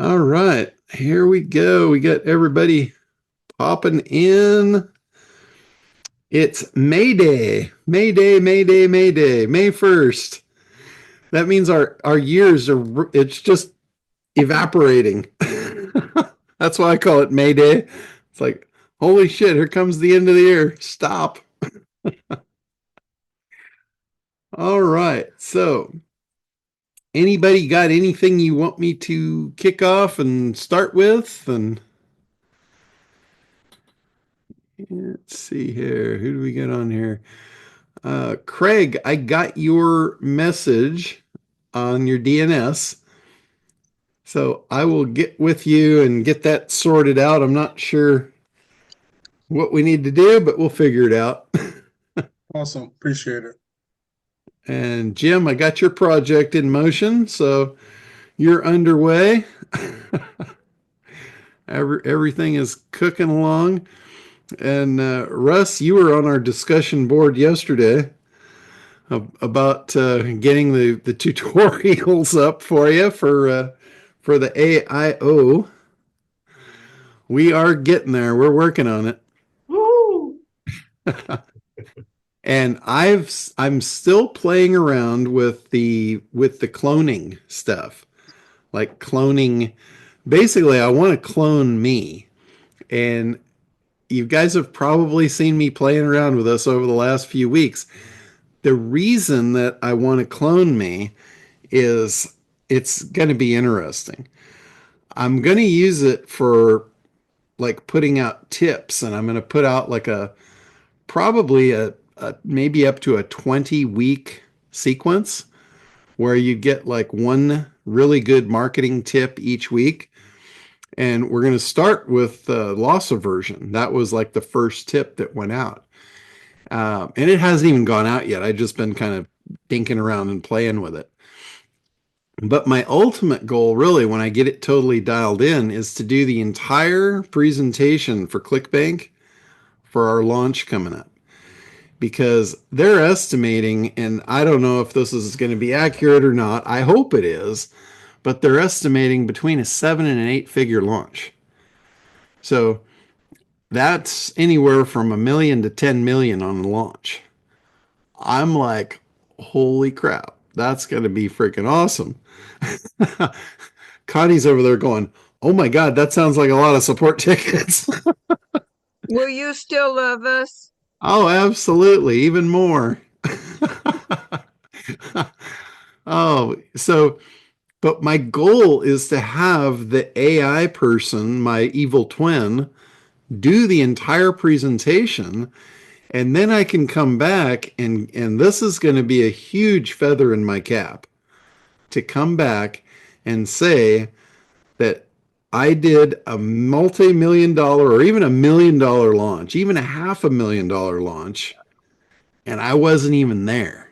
All right, here we go. We got everybody popping in. It's May Day. May Day, May Day, May Day, May 1st. That means our years are, it's just evaporating. That's why I call it May Day. It's like, holy shit, here comes the end of the year. Stop. All right, so anybody got anything you want me to kick off and start with? And let's see here. Who do we get on here? Craig, I got your message on your DNS. So I will get with you and get that sorted out. I'm not sure what we need to do, but we'll figure it out. Awesome. Appreciate it. And Jim, I got your project in motion. So you're underway. Everything is cooking along. And Russ, you were on our discussion board yesterday about getting the tutorials up for you for the AIO. We are getting there. We're working on it. Woo! And I'm still playing around with the cloning stuff. Like cloning, basically I want to clone me. And you guys have probably seen me playing around with this over the last few weeks. The reason that I want to clone me is it's going to be interesting. I'm going to use it for like putting out tips, and I'm going to put out like a probably a maybe up to a 20-week sequence where you get like one really good marketing tip each week. And we're going to start with loss aversion. That was like the first tip that went out. And it hasn't even gone out yet. I've just been kind of dinking around and playing with it. But my ultimate goal, really, when I get it totally dialed in, is to do the entire presentation for ClickBank for our launch coming up. Because they're estimating, and I don't know if this is going to be accurate or not. I hope it is, but they're estimating between a 7 and an 8 figure launch. So that's anywhere from a million to 10 million on the launch. I'm like, holy crap, that's going to be freaking awesome. Connie's over there going, oh my God, that sounds like a lot of support tickets. Will you still love us? Oh, absolutely. Even more. Oh, so, but my goal is to have the AI person, my evil twin, do the entire presentation. And then I can come back and this is going to be a huge feather in my cap to come back and say that I did a multi-million dollar or even $1 million launch, even a $500,000 launch, and I wasn't even there.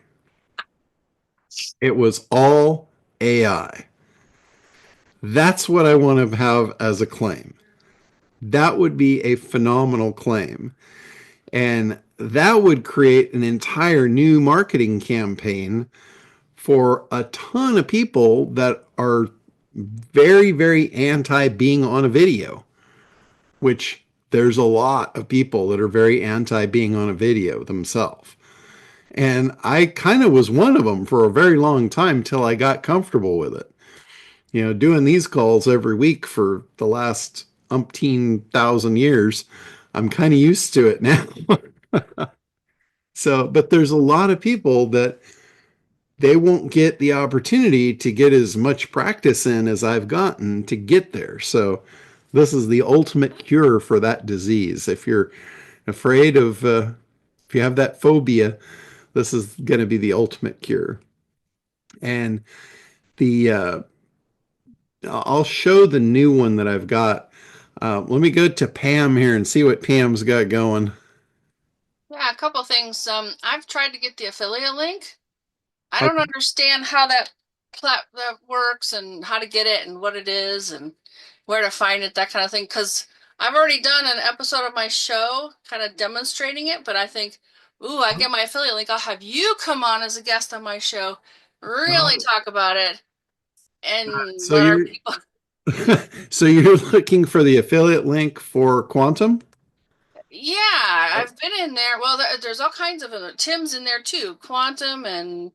It was all AI. That's what I want to have as a claim. That would be a phenomenal claim. And that would create an entire new marketing campaign for a ton of people that are very, very anti being on a video, which there's a lot of people that are very anti being on a video themselves. And I kind of was one of them for a very long time till I got comfortable with it. You know, doing these calls every week for the last umpteen thousand years, I'm kind of used to it now. So, but there's a lot of people that they won't get the opportunity to get as much practice in as I've gotten to get there. So, this is the ultimate cure for that disease. If you're afraid of, if you have that phobia, this is going to be the ultimate cure. And the, I'll show the new one that I've got. Let me go to Pam here and see what Pam's got going. Yeah, a couple things. I've tried to get the affiliate link. I don't Okay. understand how that works and how to get it and what it is and where to find it, that kind of thing. Because I've already done an episode of my show kind of demonstrating it, but I think, ooh, I get my affiliate link. I'll have you come on as a guest on my show, really talk about it, and So let our you're people. So you're looking for the affiliate link for Quantum? Yeah, I've been in there. Well, there's all kinds of Tim's in there too. Quantum and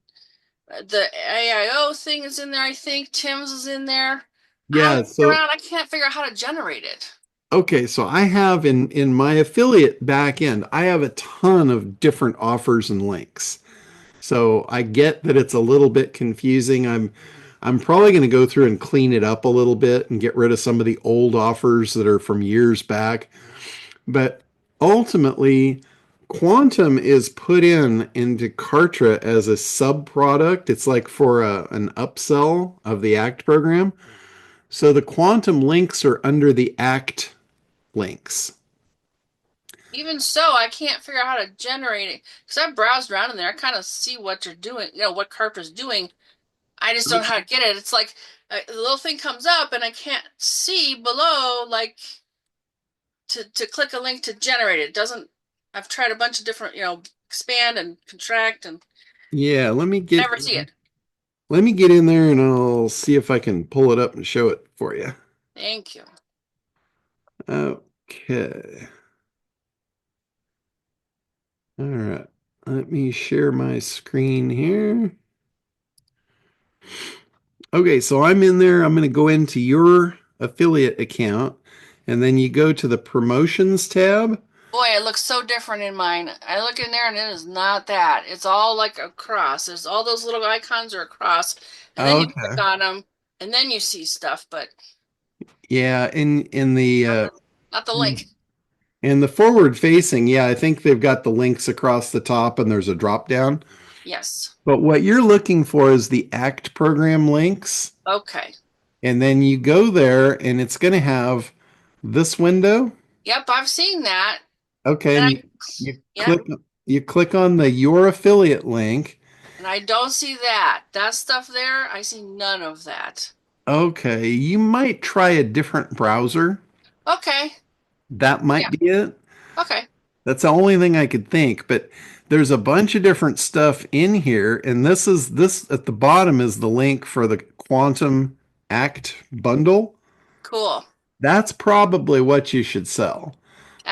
the AIO thing is in there, I think. Tim's is in there. I Yeah, looked so around, I can't figure out how to generate it. okay, so I have in my affiliate back end, I have a ton of different offers and links. So I get that it's a little bit confusing. I'm probably going to go through and clean it up a little bit and get rid of some of the old offers that are from years back. But ultimately, Quantum is put into Kartra as a sub product. It's like for an upsell of the ACT program. So the Quantum links are under the ACT links. Even so, I can't figure out how to generate it because I browsed around in there. I kind of see what you're doing, what Carper's doing. I just don't know how to get it. It's like the little thing comes up and I can't see below, like to click a link to generate it. It doesn't. I've tried a bunch of different, expand and contract and Yeah, never see it. let me get in there and I'll see if I can pull it up and show it for you. Thank you. Okay. All right. Let me share my screen here. Okay, so I'm in there. I'm going to go into your affiliate account and then you go to the promotions tab. Boy, it looks so different in mine. I look in there and it is not that. It's all like a cross. There's all those little icons are a cross, and then you click Okay. on them, and then you see stuff, but Yeah, in the not the link. in the forward facing, yeah, I think they've got the links across the top and there's a drop down. Yes. But what you're looking for is the ACT program links. Okay. And then you go there and it's going to have this window. Yep, I've seen that. Okay, And and I, you yeah, click on the your affiliate link. and I don't see that. That stuff there, I see none of that. Okay, you might try a different browser. Okay. That might Yeah. be it. Okay. That's the only thing I could think, but there's a bunch of different stuff in here, and this at the bottom is the link for the Quantum Act bundle. Cool. That's probably what you should sell.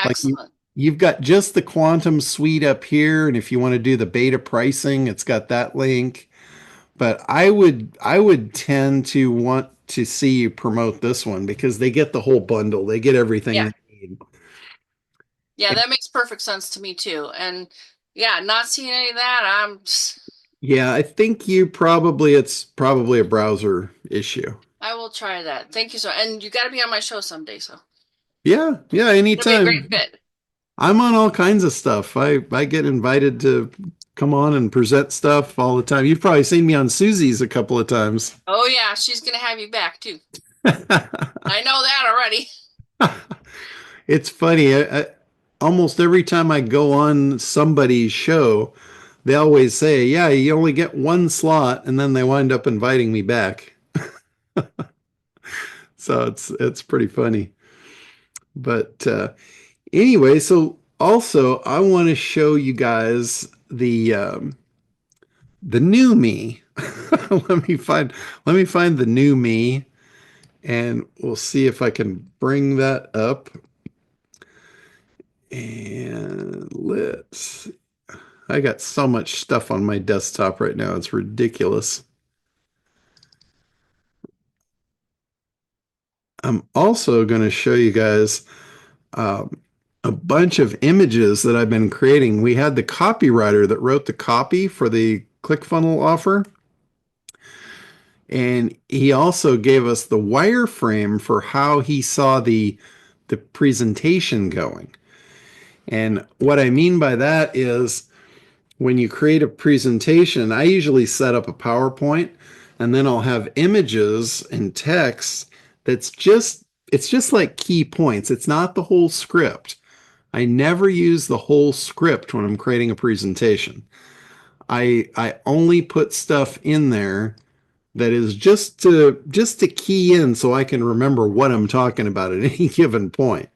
Like Excellent. you've got just the Quantum suite up here, and if you want to do the beta pricing, it's got that link. But I would tend to want to see you promote this one because they get the whole bundle. They get everything Yeah. they need. Yeah, that makes perfect sense to me too. And yeah, not seeing any of that, Yeah, I think it's probably a browser issue. I will try that. Thank you so. And you got to be on my show someday, so Yeah, it'll be a great anytime. fit. I'm on all kinds of stuff. I get invited to come on and present stuff all the time. You've probably seen me on Susie's a couple of times. Oh yeah, she's gonna have you back too. I know that already. It's funny. Almost every time I go on somebody's show, they always say, "Yeah, you only get one slot," and then they wind up inviting me back. So it's pretty funny. But anyway, so also I want to show you guys the new me. let me find let me find the new me, and we'll see if I can bring that up. And let's I got so much stuff on my desktop right now. It's ridiculous. I'm also going to show you guys um, a bunch of images that I've been creating. We had the copywriter that wrote the copy for the ClickFunnels offer, and he also gave us the wireframe for how he saw the presentation going. And what I mean by that is when you create a presentation, I usually set up a PowerPoint and then I'll have images and text it's just like key points. It's not the whole script. I never use the whole script when I'm creating a presentation. I only put stuff in there that is just to key in so I can remember what I'm talking about at any given point.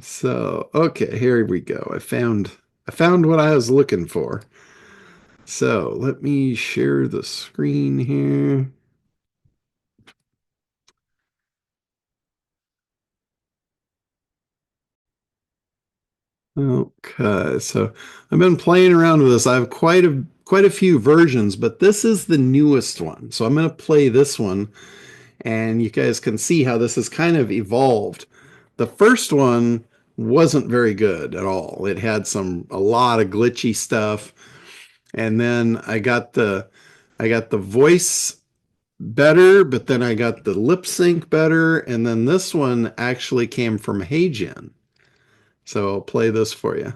So, okay, here we go. I found what I was looking for. So, let me share the screen here. Okay, so I've been playing around with this. I have quite a few versions, but this is the newest one. So I'm going to play this one, and you guys can see how this has kind of evolved. The first one wasn't very good at all. It had a lot of glitchy stuff, and then I got the voice better, but then I got the lip sync better, and then this one actually came from HeyGen. So I'll play this for you.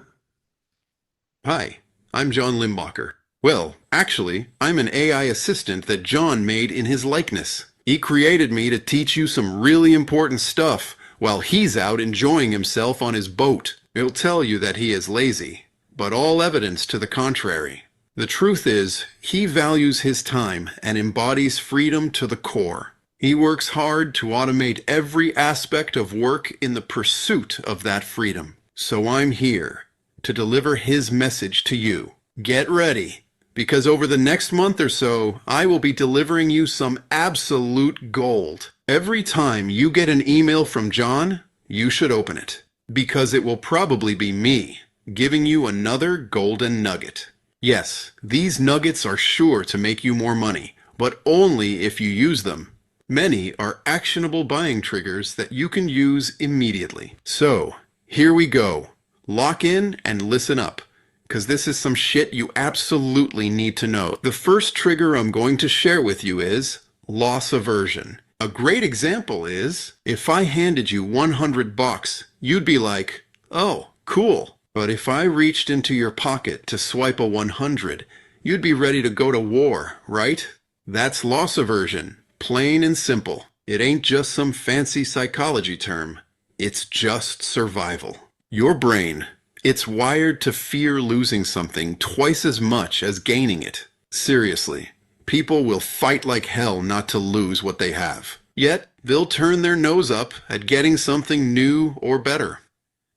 Hi, I'm John Limbacher. Well, actually, I'm an AI assistant that John made in his likeness. He created me to teach you some really important stuff while he's out enjoying himself on his boat. It'll tell you that he is lazy, but all evidence to the contrary. The truth is, he values his time and embodies freedom to the core. He works hard to automate every aspect of work in the pursuit of that freedom. So I'm here to deliver his message to you. Get ready, because over the next month or so, I will be delivering you some absolute gold. Every time you get an email from John, you should open it, because it will probably be me giving you another golden nugget. Yes, these nuggets are sure to make you more money, but only if you use them. Many are actionable buying triggers that you can use immediately. So, here we go. Lock in and listen up, because this is some shit you absolutely need to know. The first trigger I'm going to share with you is loss aversion. A great example is, if I handed you $100, you'd be like, oh, cool. But if I reached into your pocket to swipe a 100, you'd be ready to go to war, right? That's loss aversion, plain and simple. It ain't just some fancy psychology term. It's just survival. Your brain, it's wired to fear losing something twice as much as gaining it. Seriously, people will fight like hell not to lose what they have. Yet, they'll turn their nose up at getting something new or better.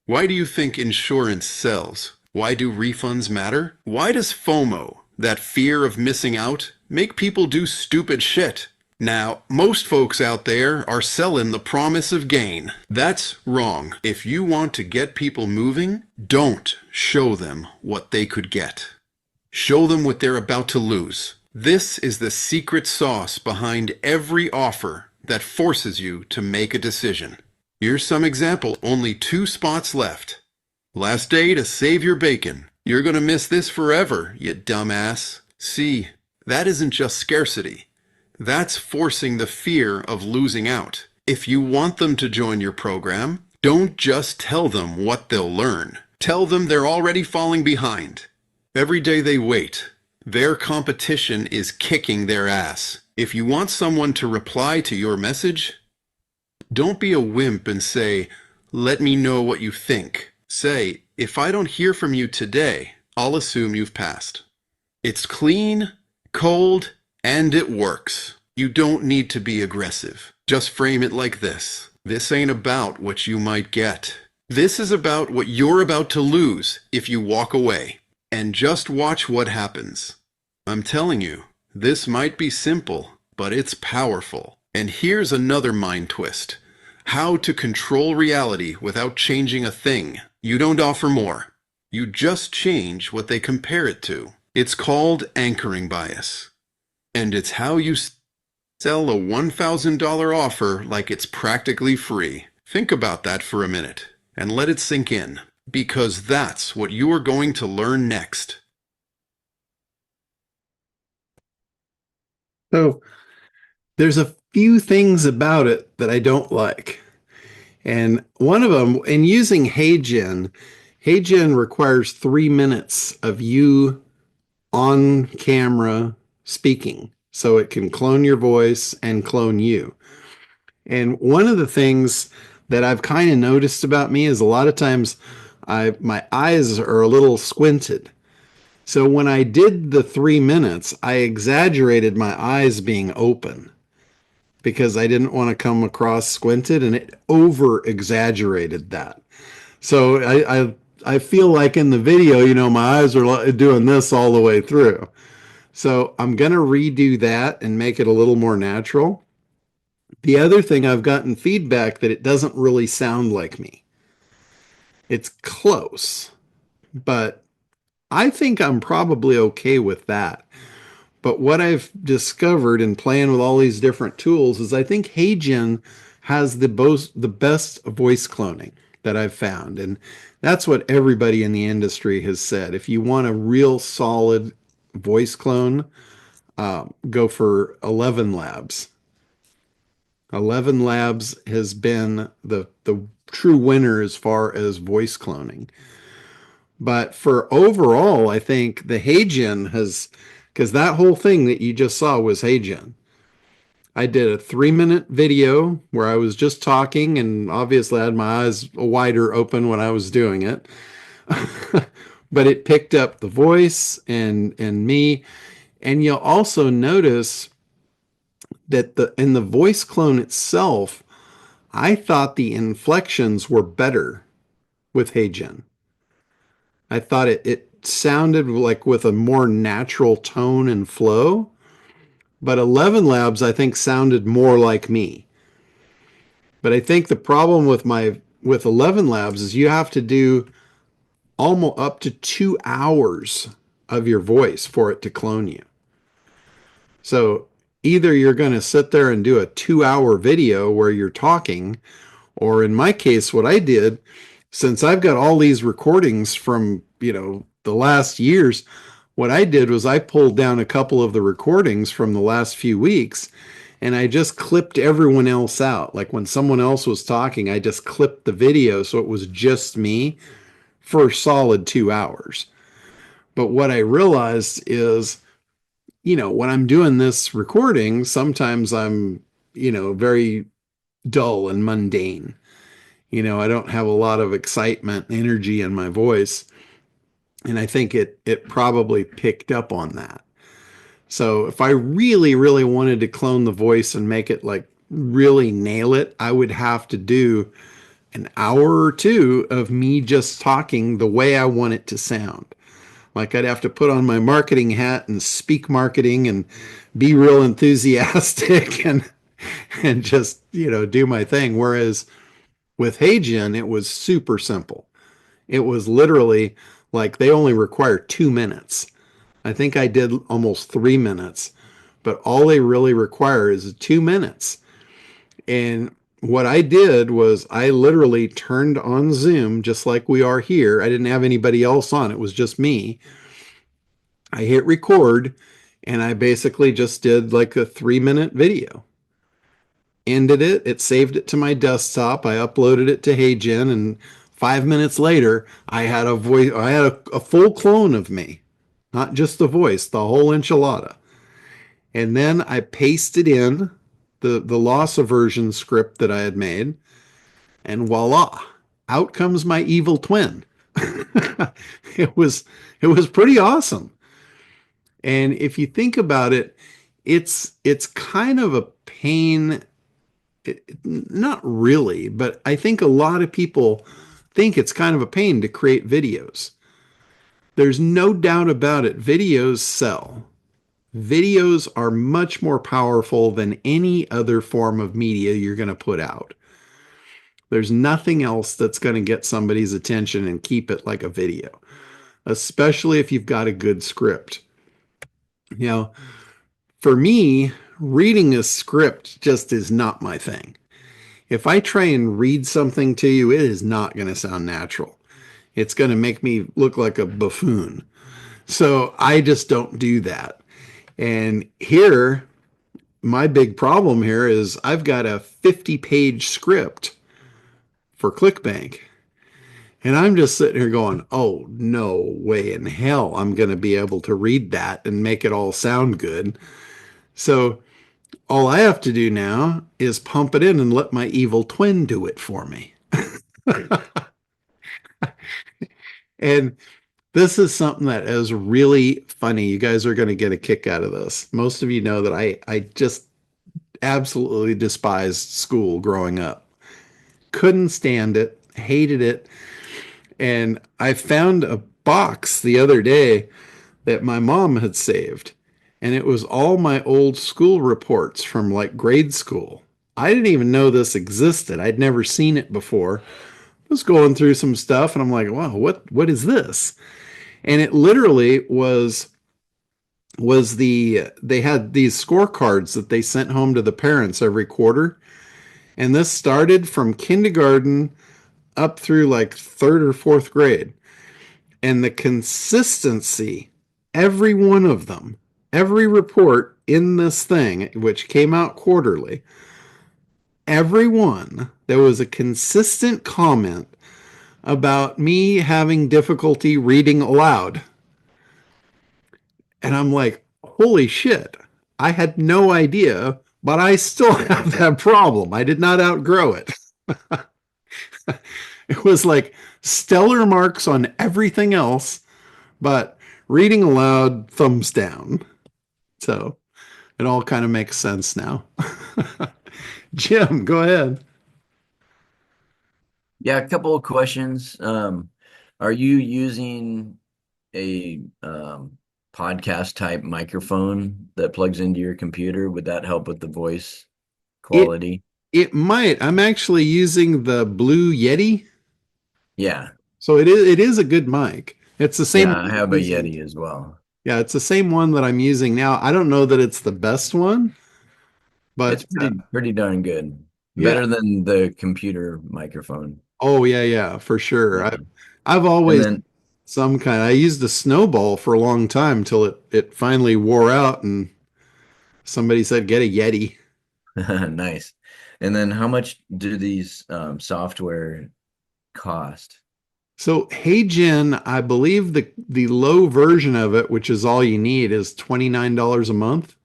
Why do you think insurance sells? Why do refunds matter? Why does FOMO, that fear of missing out, make people do stupid shit? Now, most folks out there are selling the promise of gain. That's wrong. If you want to get people moving, don't show them what they could get. Show them what they're about to lose. This is the secret sauce behind every offer that forces you to make a decision. Here's some example. Only 2 spots left. Last day to save your bacon. You're gonna miss this forever, you dumbass. See, that isn't just scarcity. That's forcing the fear of losing out. If you want them to join your program, don't just tell them what they'll learn. Tell them they're already falling behind. Every day they wait, their competition is kicking their ass. If you want someone to reply to your message, don't be a wimp and say, let me know what you think. Say, if I don't hear from you today, I'll assume you've passed. It's clean, cold, and it works. You don't need to be aggressive. Just frame it like this. This ain't about what you might get. This is about what you're about to lose if you walk away. And just watch what happens. I'm telling you, this might be simple, but it's powerful. And here's another mind twist. How to control reality without changing a thing. You don't offer more. You just change what they compare it to. It's called anchoring bias. And it's how you sell a $1,000 offer like it's practically free. Think about that for a minute and let it sink in, because that's what you are going to learn next. So there's a few things about it that I don't like. And one of them, in using HeyGen, HeyGen requires 3 minutes of you on camera speaking. So it can clone your voice and clone you. And one of the things that I've kind of noticed about me is a lot of times my eyes are a little squinted. So when I did the 3 minutes, I exaggerated my eyes being open because I didn't want to come across squinted, and it over exaggerated that. So I feel like in the video, my eyes are doing this all the way through. So I'm going to redo that and make it a little more natural. The other thing, I've gotten feedback that it doesn't really sound like me. It's close, but I think I'm probably okay with that. But what I've discovered in playing with all these different tools is I think HeyGen has the best voice cloning that I've found. And that's what everybody in the industry has said. If you want a real solid voice clone, go for 11 Labs. 11 Labs has been the true winner as far as voice cloning. But for overall, I think the HeyGen has, because that whole thing that you just saw was HeyGen. I did a 3-minute video where I was just talking, and obviously I had my eyes wider open when I was doing it. But it picked up the voice and me. And you'll also notice that in the voice clone itself, I thought the inflections were better with HeyGen. I thought it sounded like with a more natural tone and flow, but 11 Labs I think sounded more like me. But I think the problem with 11 Labs is you have to do almost up to 2 hours of your voice for it to clone you. So either you're going to sit there and do a 2-hour video where you're talking, or in my case, what I did, since I've got all these recordings from, the last years, what I did was I pulled down a couple of the recordings from the last few weeks and I just clipped everyone else out. Like when someone else was talking, I just clipped the video so it was just me for a solid 2 hours. But what I realized is, when I'm doing this recording, sometimes I'm, very dull and mundane. I don't have a lot of excitement and energy in my voice. And I think it probably picked up on that. So if I really, really wanted to clone the voice and make it like really nail it, I would have to do an hour or two of me just talking the way I want it to sound. Like I'd have to put on my marketing hat and speak marketing and be real enthusiastic and just, do my thing. Whereas with HeyGen, it was super simple. It was literally like they only require 2 minutes. I think I did almost 3 minutes, but all they really require is 2 minutes. And what I did was I literally turned on Zoom just like we are here. I didn't have anybody else on. It was just me. I hit record and I basically just did like a 3-minute video. Ended it. It saved it to my desktop. I uploaded it to HeyGen, and 5 minutes later, I had a voice. I had a full clone of me, not just the voice, the whole enchilada. And then I pasted in the loss aversion script that I had made, and voila, out comes my evil twin. it was pretty awesome. And if you think about it, it's kind of a pain. Not really, but I think a lot of people think it's kind of a pain to create videos. There's no doubt about it. Videos sell. Videos are much more powerful than any other form of media you're going to put out. There's nothing else that's going to get somebody's attention and keep it like a video, especially if you've got a good script. For me, reading a script just is not my thing. If I try and read something to you, it is not going to sound natural. It's going to make me look like a buffoon. So I just don't do that. And here, my big problem here is I've got a 50-page script for ClickBank. And I'm just sitting here going, oh, no way in hell I'm going to be able to read that and make it all sound good. So all I have to do now is pump it in and let my evil twin do it for me. And this is something that is really funny. You guys are going to get a kick out of this. Most of you know that I just absolutely despised school growing up. Couldn't stand it, hated it. And I found a box the other day that my mom had saved. And it was all my old school reports from like grade school. I didn't even know this existed. I'd never seen it before. It was going through some stuff and I'm like, wow, what is this? And it literally was they had these scorecards that they sent home to the parents every quarter. And this started from kindergarten up through like third or fourth grade. And the consistency, every one of them, every report in this thing, which came out quarterly, every one, there was a consistent comment about me having difficulty reading aloud. And I'm like, holy shit, I had no idea, but I still have that problem. I did not outgrow it. It was like stellar marks on everything else, but reading aloud, thumbs down. So it all kind of makes sense now. Jim, go ahead. Yeah, a couple of questions. Are you using a podcast type microphone that plugs into your computer? Would that help with the voice It quality? it might. I'm actually using the Blue Yeti, Yeah, so it is a good mic. It's the same yeah, one I I'm have a using. Yeti as well. Yeah, it's the same one that I'm using now. I don't know that it's the best one, It's but pretty darn good. yeah. Better than the computer microphone. Oh yeah, yeah, for sure. Yeah. I've And always then some kind. I used a snowball for a long time till it finally wore out, and somebody said get a Yeti. nice. And then how much do these software cost? So HeyGen, I believe the low version of it, which is all you need, is $29 a month.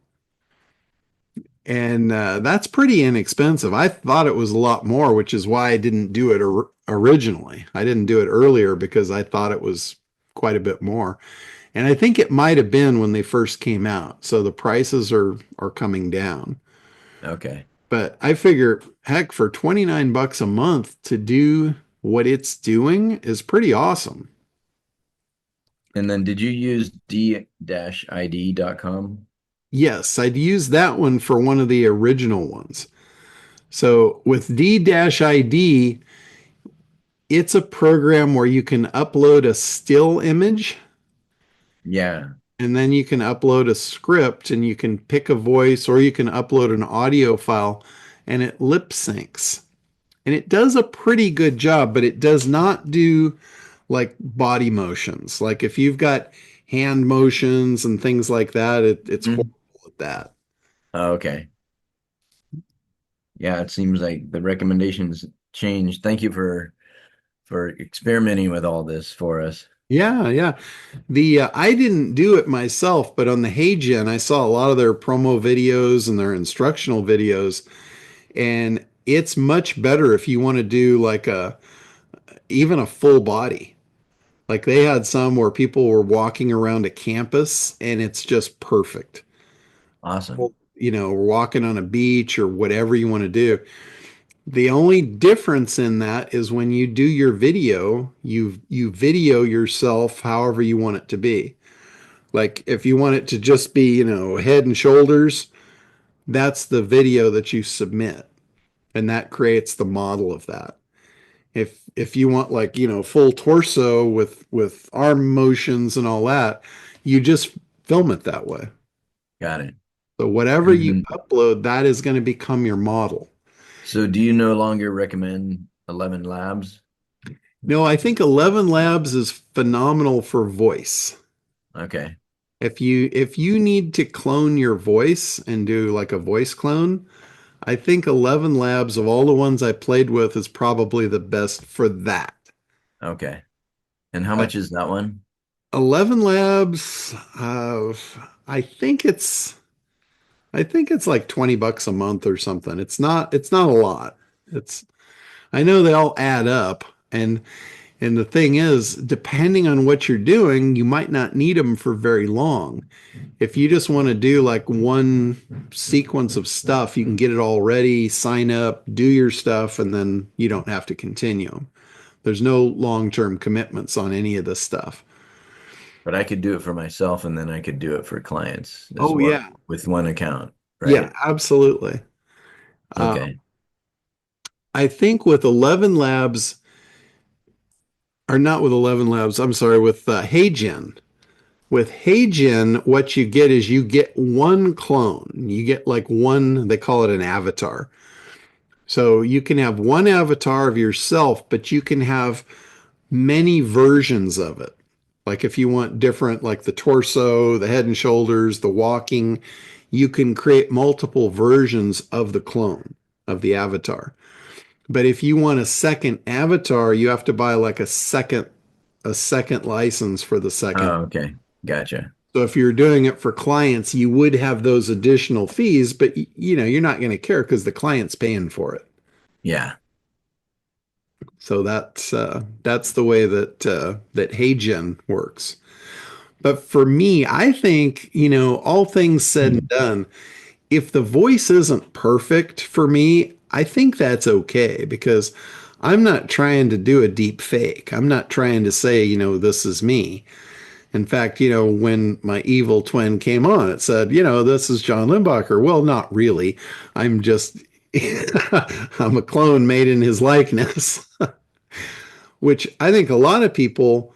And that's pretty inexpensive. I thought it was a lot more, which is why I didn't do it originally. I didn't do it earlier because I thought it was quite a bit more. And I think it might have been when they first came out. So the prices are coming down. Okay. But I figure, heck, for 29 bucks a month to do what it's doing is pretty awesome. And then did you use d-id.com? Yes, I'd use that one for one of the original ones. So with D-ID, it's a program where you can upload a still image Yeah. and then you can upload a script and you can pick a voice or you can upload an audio file and it lip syncs. And it does a pretty good job, but it does not do like body motions. Like if you've got hand motions and things like that, it's Mhm. horrible at that. Oh, okay. Yeah, it seems like the recommendations changed. Thank you for experimenting with all this for us. Yeah, yeah. The I didn't do it myself, but on the HeyGen, I saw a lot of their promo videos and their instructional videos, and it's much better if you want to do like a even a full body. Like they had some where people were walking around a campus, and it's just perfect. Awesome. Well, walking on a beach or whatever you want to do. The only difference in that is when you do your video, you video yourself however you want it to be. Like if you want it to just be, head and shoulders, that's the video that you submit, and that creates the model of that. If you want like, full torso with arm motions and all that, you just film it that way. Got it. So whatever And you then, upload, that is going to become your model. so do you no longer recommend 11 Labs? No, I think 11 Labs is phenomenal for voice. Okay. If you need to clone your voice and do like a voice clone, I think 11 Labs of all the ones I played with is probably the best for that. Okay. And how But much is that one? 11 Labs, I think it's I think it's like 20 bucks a month or something. It's not a lot. It's I know they all add up, and the thing is, depending on what you're doing, you might not need them for very long. If you just want to do like one sequence of stuff, you can get it all ready, sign up, do your stuff, and then you don't have to continue. There's no long-term commitments on any of this stuff. But I could do it for myself and then I could do it for clients as Oh well yeah. with one account, Yeah, right? absolutely. Uh, Okay. I think with 11 Labs, or not with 11 Labs, I'm sorry, with HeyGen. With HeyGen, what you get is you get one clone. You get like one, they call it an avatar. So you can have one avatar of yourself, but you can have many versions of it. Like if you want different, like the torso, the head and shoulders, the walking, you can create multiple versions of the clone of the avatar. But if you want a second avatar, you have to buy like a second license for the second. Oh, okay. Gotcha. So if you're doing it for clients, you would have those additional fees, but you're not going to care because the client's paying for it. Yeah. So that's the way that HeyGen works. But for me, I think, all things said and done, if the voice isn't perfect for me, I think that's okay because I'm not trying to do a deep fake. I'm not trying to say, this is me. In fact, when my evil twin came on, it said, this is John Limbacher. Well, not really. I'm just, I'm a clone made in his likeness, which I think a lot of people,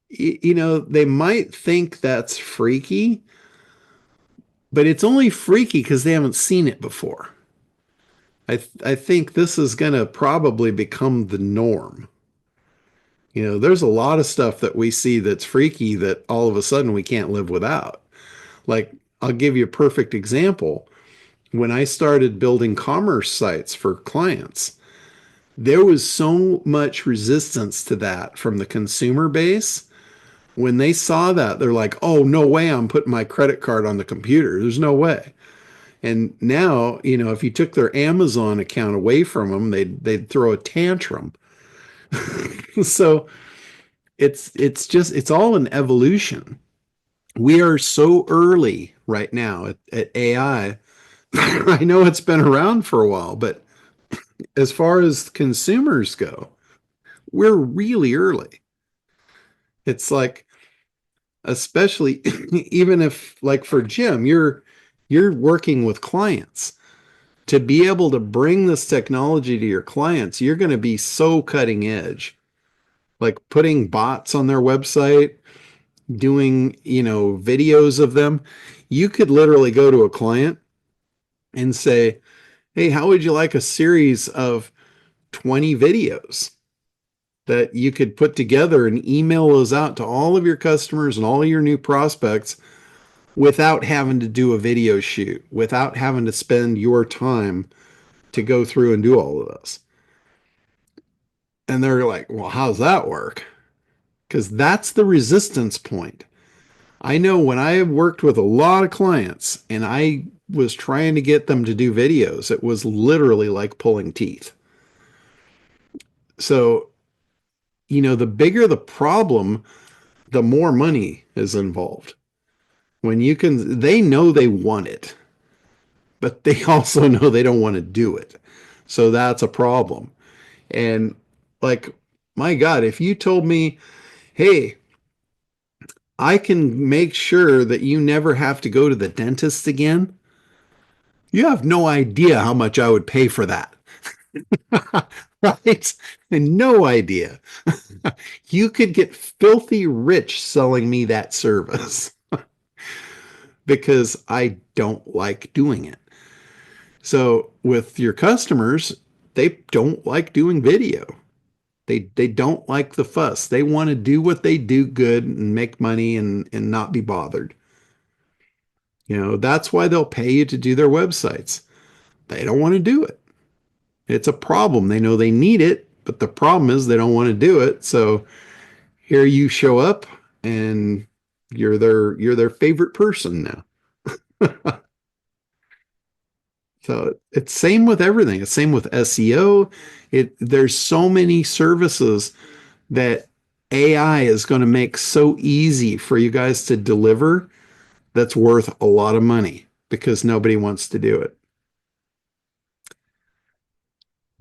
they might think that's freaky, but it's only freaky because they haven't seen it before. I think this is going to probably become the norm. There's a lot of stuff that we see that's freaky that all of a sudden we can't live without. Like, I'll give you a perfect example. When I started building commerce sites for clients, there was so much resistance to that from the consumer base. When they saw that, they're like, oh, no way I'm putting my credit card on the computer. There's no way. And now, if you took their Amazon account away from them, they'd throw a tantrum. So it's all an evolution. We are so early right now at AI. I know it's been around for a while, but as far as consumers go, we're really early. It's like, especially even if like for Jim, you're working with clients. To be able to bring this technology to your clients, you're going to be so cutting edge. Like putting bots on their website, doing, videos of them. You could literally go to a client and say, hey, how would you like a series of 20 videos that you could put together and email those out to all of your customers and all of your new prospects without having to do a video shoot, without having to spend your time to go through and do all of this? And they're like, well, how's that work? Because that's the resistance point. I know when I have worked with a lot of clients and I was trying to get them to do videos, it was literally like pulling teeth. So, the bigger the problem, the more money is involved. They know they want it, but they also know they don't want to do it. So that's a problem. And like, my God, if you told me, hey, I can make sure that you never have to go to the dentist again, you have no idea how much I would pay for that. Right? And no idea. You could get filthy rich selling me that service because I don't like doing it. So with your customers, they don't like doing video. They don't like the fuss. They want to do what they do good and make money and not be bothered. That's why they'll pay you to do their websites. They don't want to do it. It's a problem. They know they need it, but the problem is they don't want to do it. So here you show up and you're their favorite person now. So it's same with everything. It's same with SEO. There's so many services that AI is going to make so easy for you guys to deliver that's worth a lot of money because nobody wants to do it.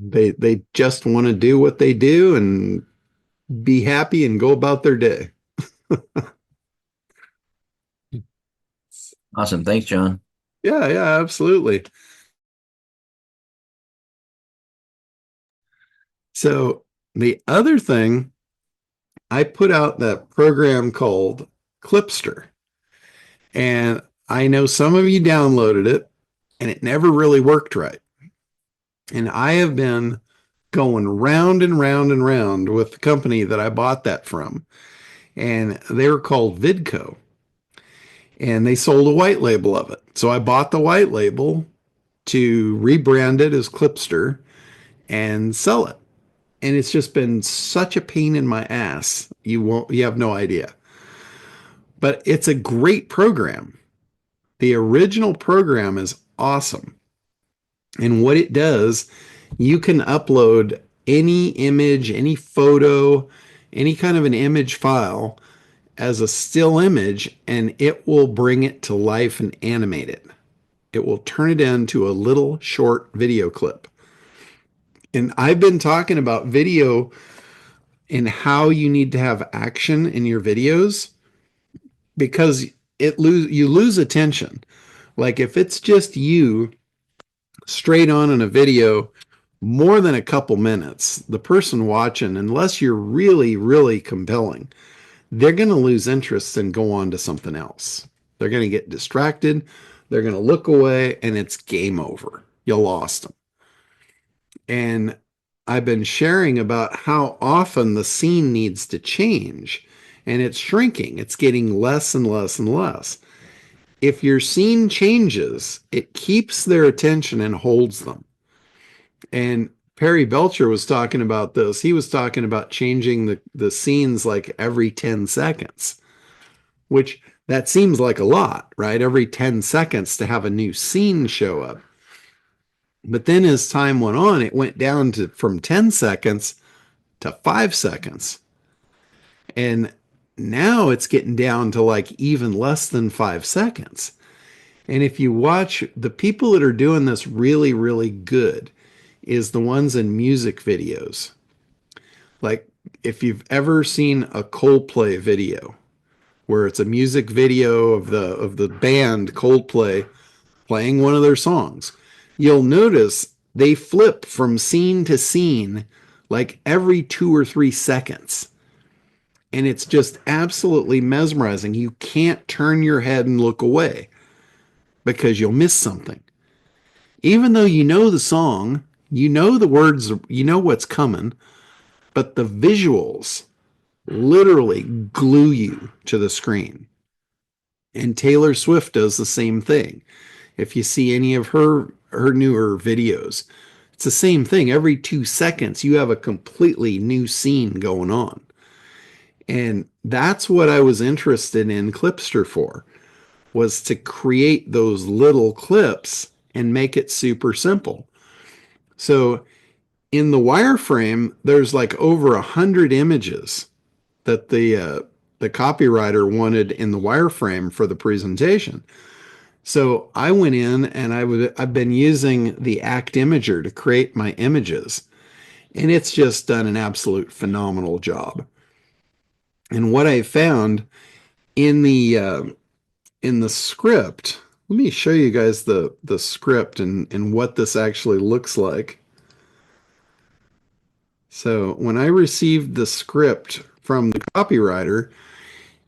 They just want to do what they do and be happy and go about their day. Awesome. Thanks, John. Yeah, absolutely. So the other thing I put out that program called Clipster. And I know some of you downloaded it and it never really worked right. And I have been going round and round and round with the company that I bought that from. And they were called Vidco. And they sold a white label of it. So I bought the white label to rebrand it as Clipster and sell it. And it's just been such a pain in my ass. You have no idea. But it's a great program. The original program is awesome. And what it does, you can upload any image, any photo, any kind of an image file as a still image, and it will bring it to life and animate it. It will turn it into a little short video clip. And I've been talking about video and how you need to have action in your videos because you lose attention. Like if it's just you straight on in a video more than a couple minutes, the person watching, unless you're really, really compelling, they're going to lose interest and go on to something else. They're going to get distracted. They're going to look away and it's game over. You lost them. And I've been sharing about how often the scene needs to change and it's shrinking. It's getting less and less and less. If your scene changes, it keeps their attention and holds them. And Perry Belcher was talking about this. He was talking about changing the scenes like every 10 seconds, which that seems like a lot, right? Every 10 seconds to have a new scene show up. But then as time went on, it went down to from 10 seconds to 5 seconds. And now it's getting down to like even less than 5 seconds. And if you watch the people that are doing this really, really good is the ones in music videos. Like if you've ever seen a Coldplay video where it's a music video of the band Coldplay playing one of their songs, you'll notice they flip from scene to scene like every 2 or 3 seconds. And it's just absolutely mesmerizing. You can't turn your head and look away because you'll miss something. Even though you know the song, you know the words, you know what's coming, but the visuals literally glue you to the screen. And Taylor Swift does the same thing. If you see any of her newer videos, it's the same thing. Every 2 seconds, you have a completely new scene going on. And that's what I was interested in Clipster for, was to create those little clips and make it super simple. So in the wireframe, there's like over 100 images that the copywriter wanted in the wireframe for the presentation. So I went in and I've been using the Act Imager to create my images, and it's just done an absolute phenomenal job. And what I found in the script, let me show you guys the script and what this actually looks like. So when I received the script from the copywriter,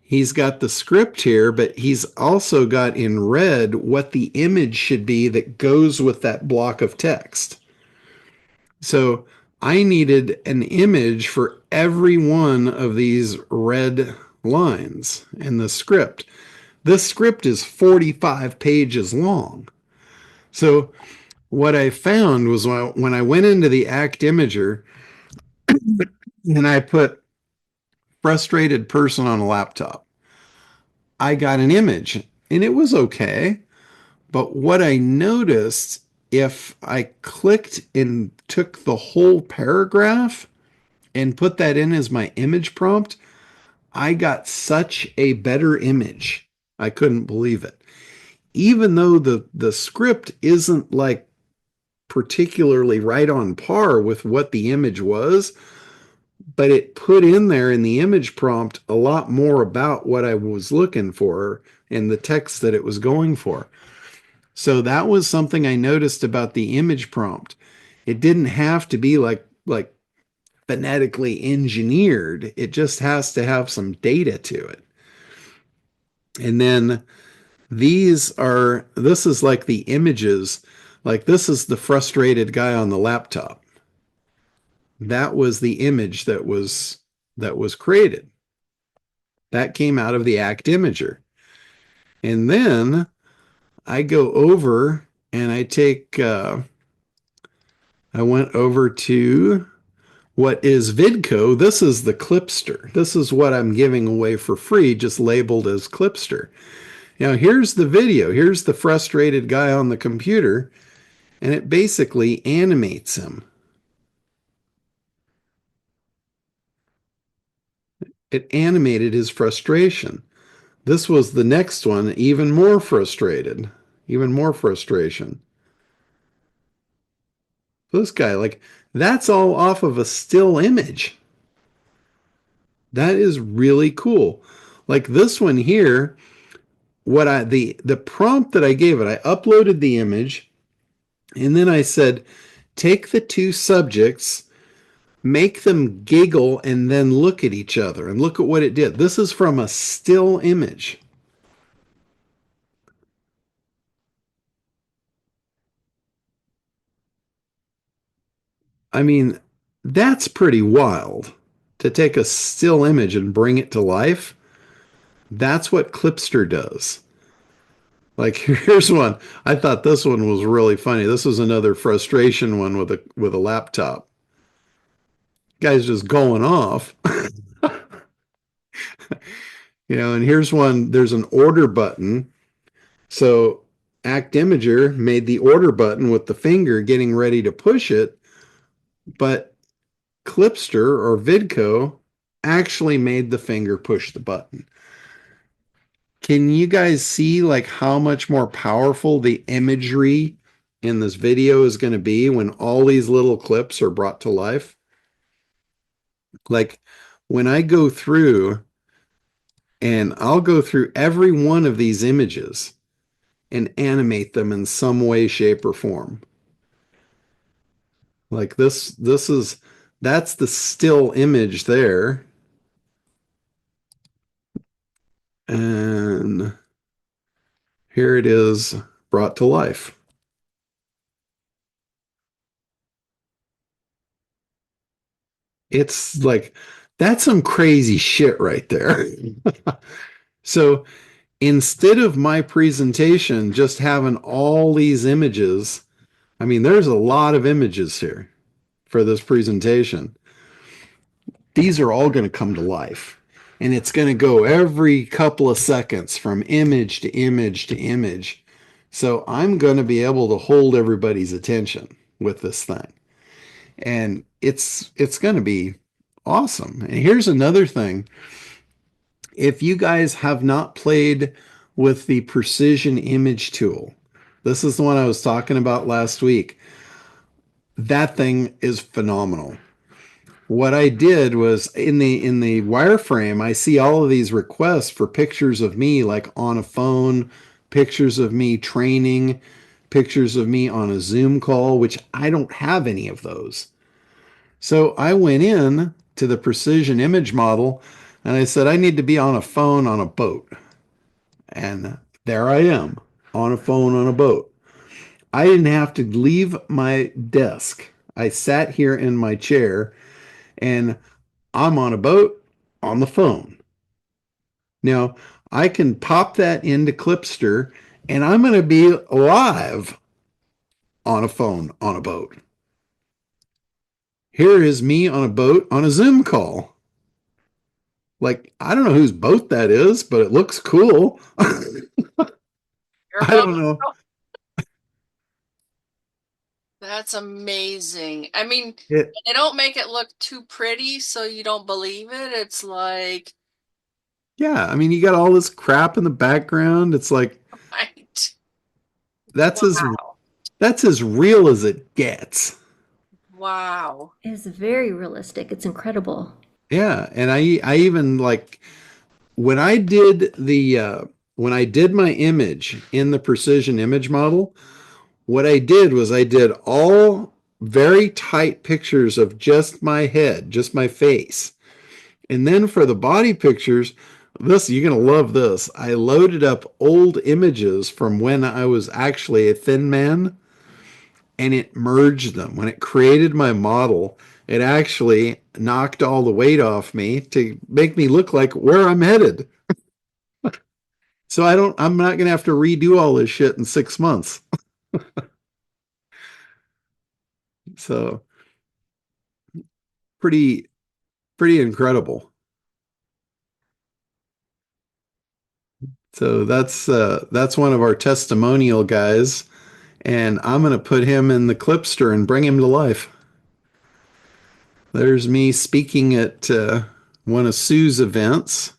he's got the script here, but he's also got in red what the image should be that goes with that block of text. So I needed an image for every one of these red lines in the script. This script is 45 pages long. So what I found was when I went into the Act Imager and I put frustrated person on a laptop, I got an image and it was okay. But what I noticed, if I clicked and took the whole paragraph and put that in as my image prompt, I got such a better image. I couldn't believe it. Even though the script isn't like particularly right on par with what the image was, but it put in there in the image prompt a lot more about what I was looking for and the text that it was going for. So that was something I noticed about the image prompt. It didn't have to be like phonetically engineered. It just has to have some data to it. And then this is like the images, like this is the frustrated guy on the laptop. That was the image that was created. That came out of the Act Imager. And then I go over and I went over to what is Vidco. This is the Clipster. This is what I'm giving away for free, just labeled as Clipster. Now here's the video. Here's the frustrated guy on the computer, and it basically animates him. It animated his frustration. This was the next one, even more frustrated, even more frustration. This guy, like, that's all off of a still image. That is really cool. Like this one here, the prompt that I gave it, I uploaded the image, and then I said, take the two subjects, make them giggle, and then look at each other, and look at what it did. This is from a still image. I mean, that's pretty wild to take a still image and bring it to life. That's what Clipster does. Like here's one. I thought this one was really funny. This was another frustration one with a laptop. Guy's just going off. And here's one, there's an order button. So Act Imager made the order button with the finger getting ready to push it, but Clipster or Vidco actually made the finger push the button. Can you guys see like how much more powerful the imagery in this video is going to be when all these little clips are brought to life? Like when I go through, and I'll go through every one of these images and animate them in some way, shape, or form. Like that's the still image there. And here it is brought to life. It's like, that's some crazy shit right there. So instead of my presentation just having all these images, I mean, there's a lot of images here for this presentation. These are all going to come to life. And it's going to go every couple of seconds from image to image to image. So I'm going to be able to hold everybody's attention with this thing. And it's going to be awesome. And here's another thing. If you guys have not played with the precision image tool, this is the one I was talking about last week. That thing is phenomenal. What I did was in the wireframe, I see all of these requests for pictures of me like on a phone, pictures of me training, pictures of me on a Zoom call, which I don't have any of those. So I went in to the precision image model and I said, I need to be on a phone on a boat. And there I am on a phone on a boat. I didn't have to leave my desk. I sat here in my chair and I'm on a boat on the phone. Now, I can pop that into Clipster and I'm going to be live on a phone on a boat. Here is me on a boat on a Zoom call. Like, I don't know whose boat that is, but it looks cool. I don't know. That's amazing. I mean, It, they don't make it look too pretty so you don't believe it. It's like, yeah, I mean, you got all this crap in the background. It's like, right. that's Wow. as real as it gets. Wow. It's very realistic. It's incredible. Yeah, and I even like when I did my image in the precision image model, what I did was I did all very tight pictures of just my head, just my face. And then for the body pictures, you're going to love this. I loaded up old images from when I was actually a thin man, and it merged them. When it created my model, it actually knocked all the weight off me to make me look like where I'm headed. So I'm not going to have to redo all this shit in 6 months. So pretty, pretty incredible. So that's one of our testimonial guys, and I'm going to put him in the clipster and bring him to life. There's me speaking at one of Sue's events.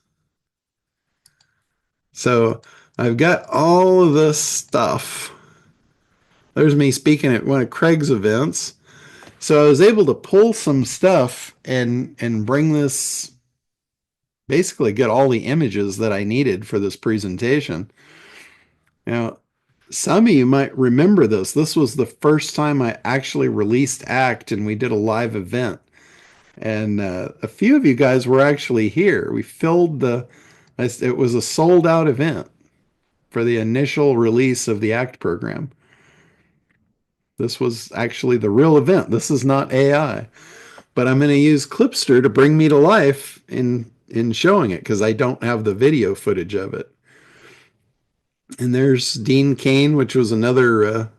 So I've got all of this stuff. There's me speaking at one of Craig's events. So I was able to pull some stuff and bring this, basically get all the images that I needed for this presentation. Now, some of you might remember this. This was the first time I actually released ACT and we did a live event. And a few of you guys were actually here. We filled it was a sold out event for the initial release of the ACT program. This was actually the real event. This is not AI. But I'm going to use Clipster to bring me to life in showing it because I don't have the video footage of it. And there's Dean Cain, which was another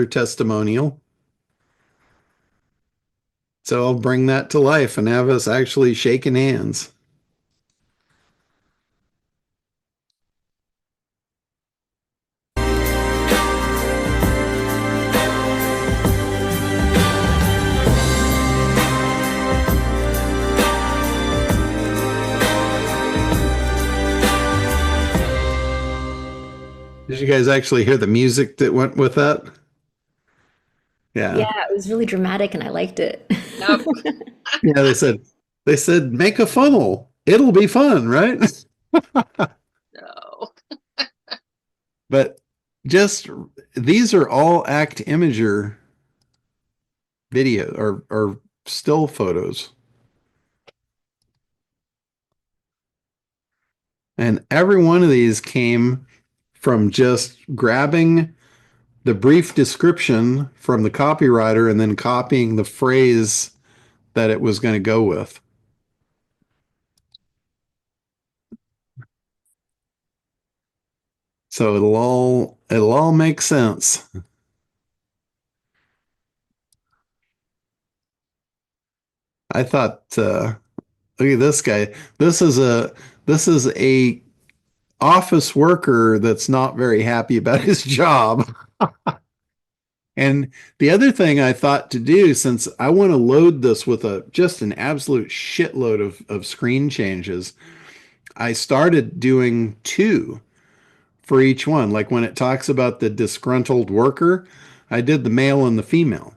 testimonial. So I'll bring that to life and have us actually shaking hands. Did you guys actually hear the music that went with that? Yeah. Yeah, it was really dramatic and I liked it. Yep. Yeah, they said make a funnel. It'll be fun, right? No. But just these are all ACT Imager video or still photos. And every one of these came from just grabbing the brief description from the copywriter and then copying the phrase that it was going to go with. So it'll all make sense. I thought, look at this guy. This is a office worker that's not very happy about his job. And the other thing I thought to do, since I want to load this with just an absolute shitload of screen changes, I started doing 2 for each one. Like when it talks about the disgruntled worker, I did the male and the female.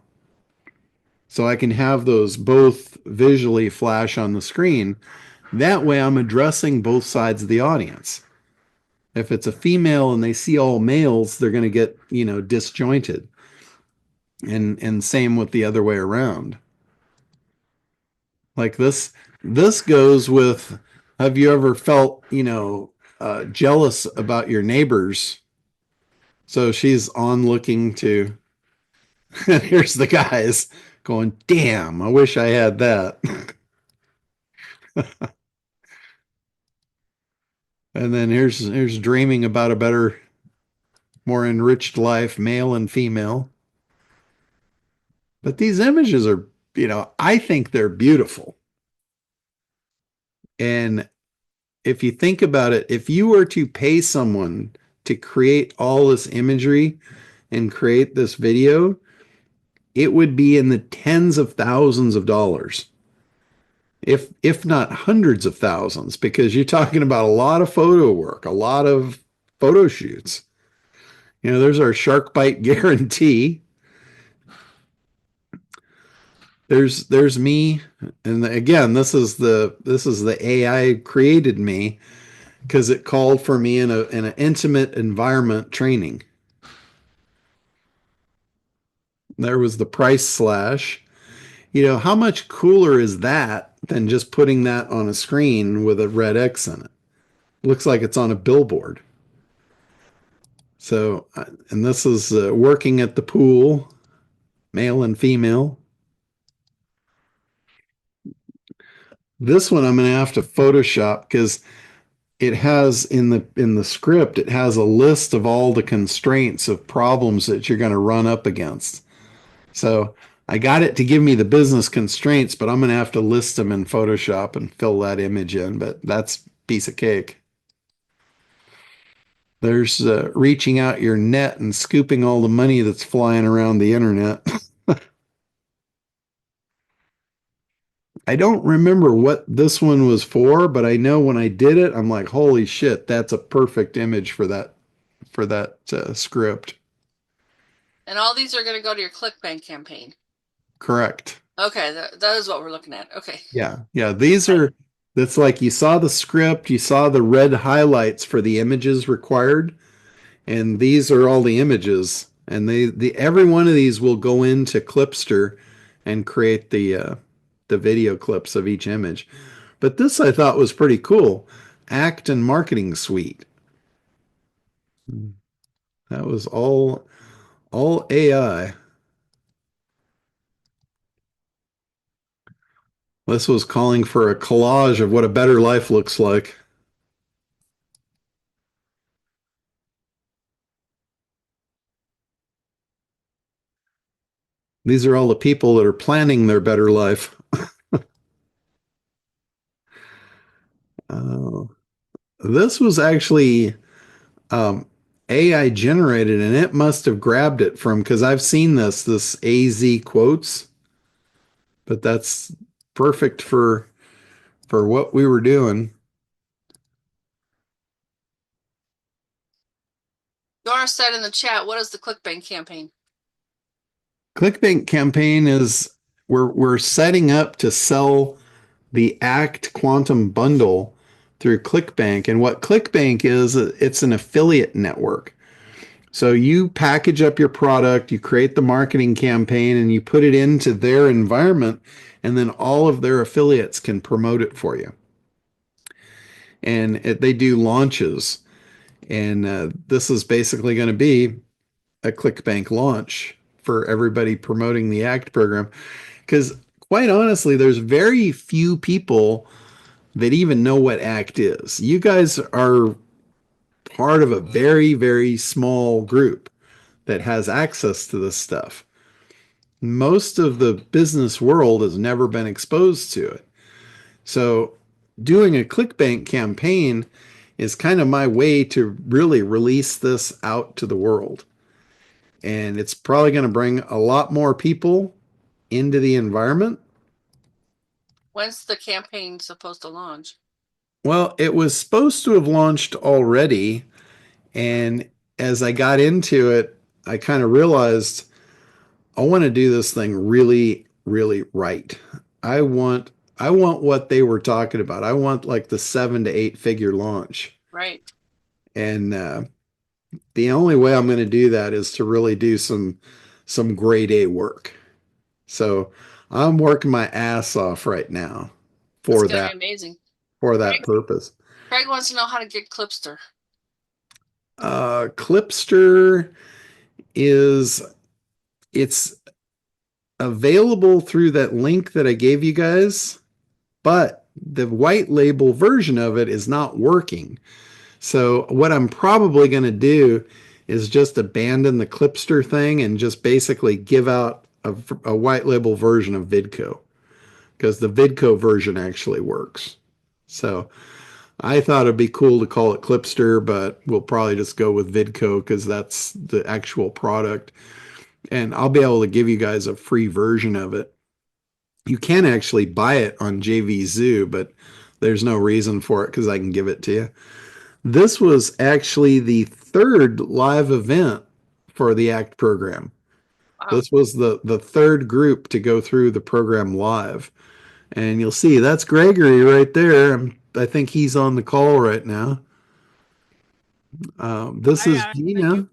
So I can have those both visually flash on the screen. That way I'm addressing both sides of the audience. If it's a female and they see all males, they're going to get, disjointed. And same with the other way around. Like this goes with, have you ever felt, jealous about your neighbors? So she's on looking to, and here's the guys going, damn, I wish I had that. And then here's dreaming about a better, more enriched life, male and female. But these images are, I think they're beautiful. And if you think about it, if you were to pay someone to create all this imagery and create this video, it would be in the tens of thousands of dollars. If not hundreds of thousands, because you're talking about a lot of photo work, a lot of photo shoots. There's our shark bite guarantee. There's me, and again, this is the AI created me because it called for me in an intimate environment training. There was the price slash. You know, how much cooler is that than just putting that on a screen with a red X in it? Looks like it's on a billboard. So, and this is working at the pool, male and female. This one I'm going to have to Photoshop because it has in the script, it has a list of all the constraints of problems that you're going to run up against. So I got it to give me the business constraints, but I'm going to have to list them in Photoshop and fill that image in. But that's a piece of cake. There's reaching out your net and scooping all the money that's flying around the internet. I don't remember what this one was for, but I know when I did it, I'm like, holy shit, that's a perfect image for that script. And all these are going to go to your ClickBank campaign. Correct. Okay, that is what we're looking at. Okay. Yeah, yeah. That's like you saw the script, you saw the red highlights for the images required, and these are all the images. And every one of these will go into Clipster and create the video clips of each image. But this I thought was pretty cool. Act and Marketing Suite. That was all AI. This was calling for a collage of what a better life looks like. These are all the people that are planning their better life. Uh, this was actually AI generated, and it must have grabbed it from because I've seen this AZ quotes, but that's perfect for what we were doing. Dora said in the chat, what is the ClickBank campaign? ClickBank campaign is we're setting up to sell the Act Quantum bundle through ClickBank. And what ClickBank is, it's an affiliate network. So you package up your product, you create the marketing campaign, and you put it into their environment, and then all of their affiliates can promote it for you. And they do launches. And this is basically going to be a ClickBank launch for everybody promoting the ACT program. Because quite honestly, there's very few people that even know what ACT is. You guys are part of a very, very small group that has access to this stuff. Most of the business world has never been exposed to it. So doing a ClickBank campaign is kind of my way to really release this out to the world. And it's probably going to bring a lot more people into the environment. When's the campaign supposed to launch? Well, it was supposed to have launched already. And as I got into it, I kind of realized I want to do this thing really, really right. I want I want what they were talking about. I want like the 7 to 8 figure launch. Right. And the only way I'm going to do that is to really do some grade A work. So I'm working my ass off right now for It's gonna that be amazing. for that purpose. Craig wants to know how to get Clipster. Clipster is it's available through that link that I gave you guys, but the white label version of it is not working. So what I'm probably going to do is just abandon the Clipster thing and just basically give out a white label version of Vidco because the Vidco version actually works. So I thought it'd be cool to call it Clipster, but we'll probably just go with Vidco because that's the actual product. And I'll be able to give you guys a free version of it. You can actually buy it on JVZoo, but there's no reason for it because I can give it to you. This was actually the third live event for the ACT program. Wow. This was the third group to go through the program live. And you'll see that's Gregory right there. I think he's on the call right now. This is Thank Gina. you.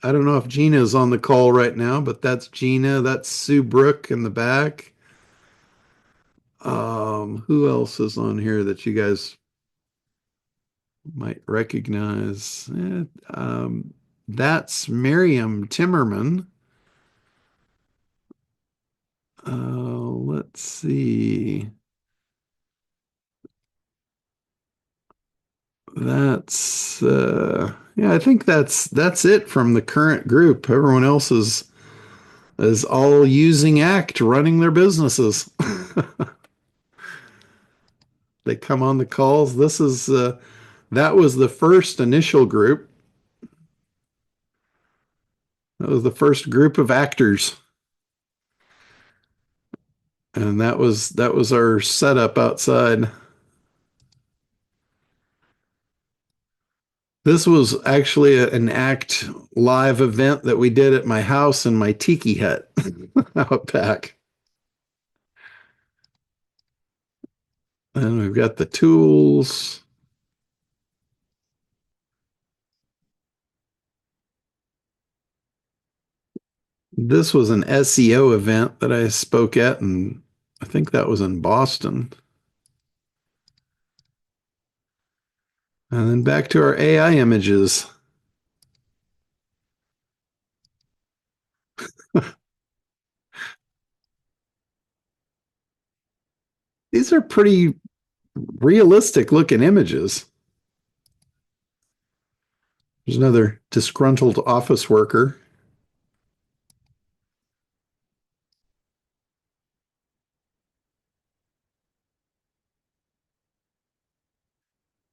I don't know if Gina's on the call right now, but that's Gina. That's Sue Brook in the back. Who else is on here that you guys might recognize? That's Miriam Timmerman. Let's see. That's yeah, I think that's it from the current group. Everyone else is all using ACT, running their businesses. They come on the calls. This is that was the first initial group. That was the first group of actors. And that was our setup outside. This was actually an ACT live event that we did at my house in my tiki hut out back. And we've got the tools. This was an SEO event that I spoke at, and I think that was in Boston. And then back to our AI images. These are pretty realistic looking images. There's another disgruntled office worker.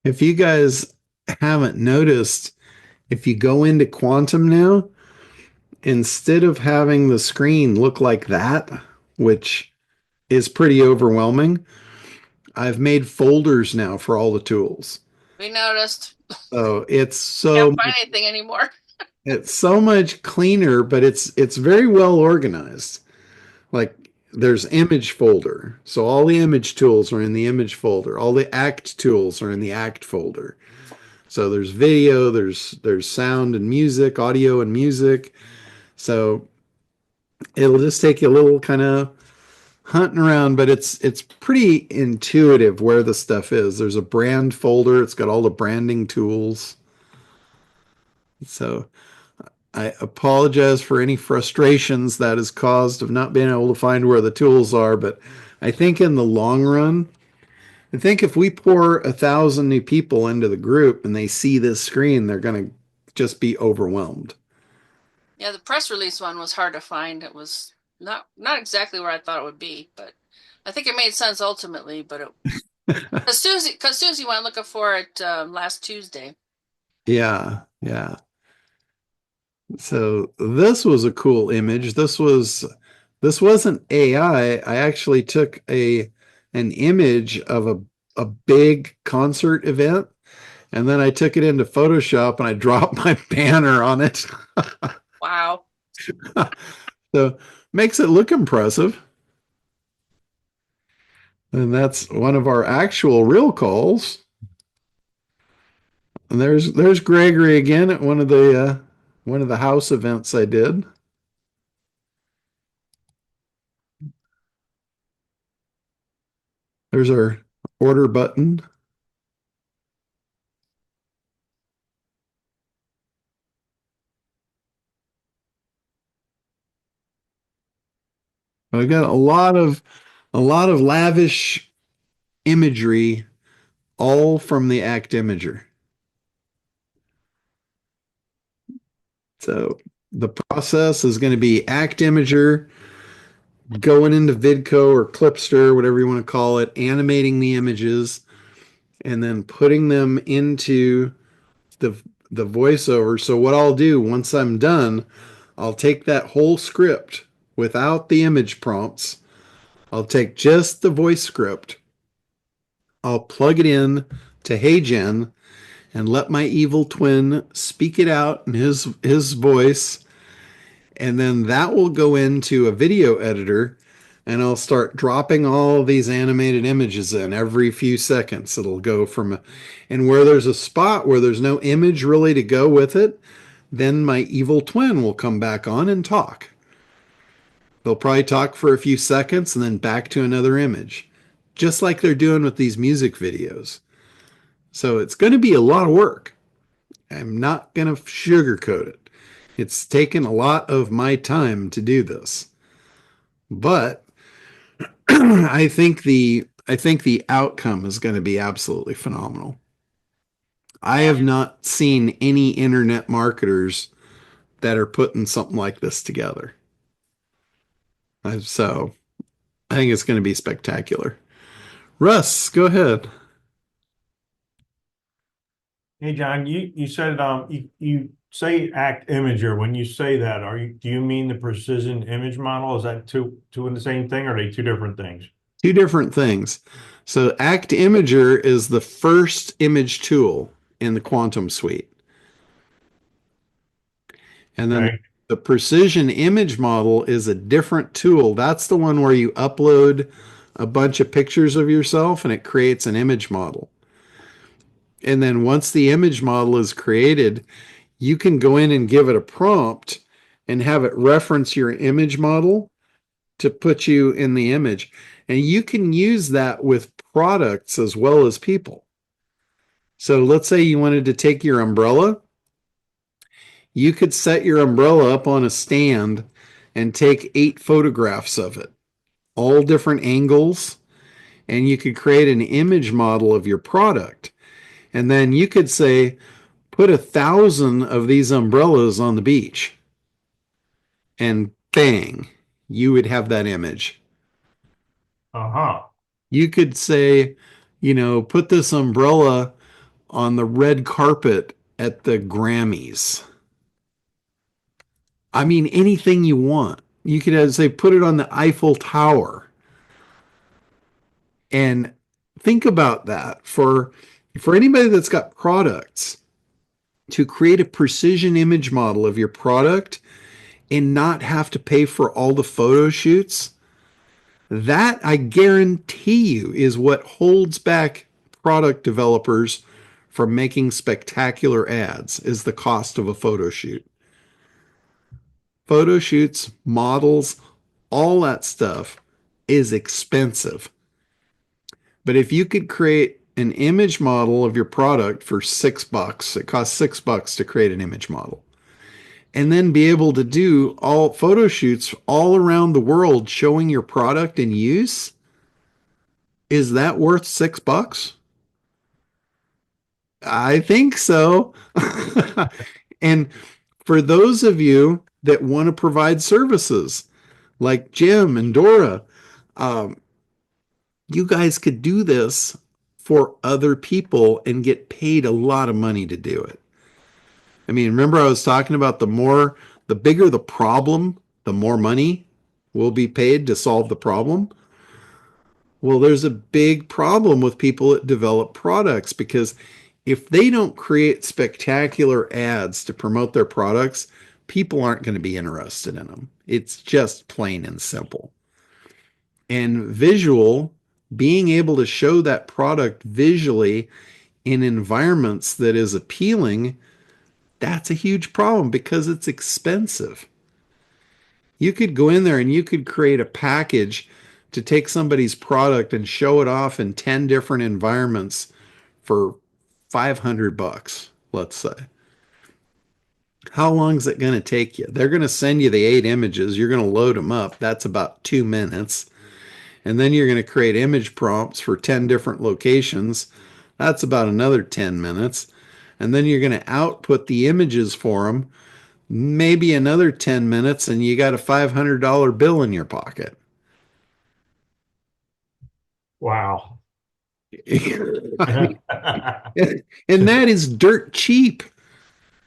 If you guys haven't noticed, if you go into Quantum now, instead of having the screen look like that, which is pretty overwhelming, I've made folders now for all the tools. We noticed. So Can't find anything anymore. it's so much cleaner, but it's very well organized. Like there's image folder. So all the image tools are in the image folder. All the ACT tools are in the ACT folder. So there's video, there's sound and music, audio and music. So it'll just take you a little kind of hunting around, but it's pretty intuitive where the stuff is. There's a brand folder. It's got all the branding tools. So I apologize for any frustrations that is caused of not being able to find where the tools are, but I think in the long run, I think if we pour 1,000 new people into the group and they see this screen, they're going to just be overwhelmed. Yeah, the press release one was hard to find. It was not exactly where I thought it would be, but I think it made sense ultimately. But because Susie went looking for it last Tuesday. Yeah, yeah. So this was a cool image. This wasn't AI. I actually took an image of a big concert event, and then I took it into Photoshop and I dropped my banner on it. Wow. So makes it look impressive. And that's one of our actual real calls. And there's Gregory again at one of the house events I did. There's our order button. I've got a lot of lavish imagery, all from the ACT Imager. So the process is going to be ACT Imager, going into Vidco or Clipster, whatever you want to call it, animating the images, and then putting them into the voiceover. So what I'll do once I'm done, I'll take that whole script without the image prompts. I'll take just the voice script. I'll plug it in to HeyGen and let my evil twin speak it out in his voice. And then that will go into a video editor and I'll start dropping all these animated images in every few seconds. It'll go from, and where there's a spot where there's no image really to go with it, then my evil twin will come back on and talk. They'll probably talk for a few seconds and then back to another image, just like they're doing with these music videos. So it's going to be a lot of work. I'm not going to sugarcoat it. It's taken a lot of my time to do this. But I think the outcome is going to be absolutely phenomenal. I have not seen any internet marketers that are putting something like this together. So I think it's going to be spectacular. Russ, go ahead. Hey John, you said you say act imager. When you say that, do you mean the precision image model? Is that two in the same thing, or are they two different things? Two different things. So Act Imager is the first image tool in the Quantum suite. And then Okay. the precision image model is a different tool. That's the one where you upload a bunch of pictures of yourself and it creates an image model. And then once the image model is created, you can go in and give it a prompt and have it reference your image model to put you in the image. And you can use that with products as well as people. So let's say you wanted to take your umbrella. You could set your umbrella up on a stand and take 8 photographs of it, all different angles, and you could create an image model of your product. And then you could say, put 1,000 of these umbrellas on the beach, and bang, you would have that image. Uh-huh. You could say, put this umbrella on the red carpet at the Grammys. I mean, anything you want. You could say, put it on the Eiffel Tower. And think about that for anybody that's got products, to create a precision image model of your product and not have to pay for all the photo shoots. That, I guarantee you, is what holds back product developers from making spectacular ads, is the cost of a photo shoot. Photo shoots, models, all that stuff is expensive. But if you could create an image model of your product for $6, it costs $6 to create an image model, and then be able to do all photo shoots all around the world showing your product in use, is that worth $6? I think so. And for those of you that want to provide services like Jim and Dora, um, you guys could do this for other people and get paid a lot of money to do it. I mean, remember I was talking about the bigger the problem, the more money will be paid to solve the problem. Well, there's a big problem with people that develop products, because if they don't create spectacular ads to promote their products, people aren't going to be interested in them. It's just plain and simple. And visual, being able to show that product visually in environments that is appealing, that's a huge problem because it's expensive. You could go in there and you could create a package to take somebody's product and show it off in 10 different environments for $500, let's say. How long is it going to take you? They're going to send you the 8 images. You're going to load them up. That's about 2 minutes. And then you're going to create image prompts for 10 different locations. That's about another 10 minutes. And then you're going to output the images for them, maybe another 10 minutes, and you got a $500 bill in your pocket. Wow. And that is dirt cheap.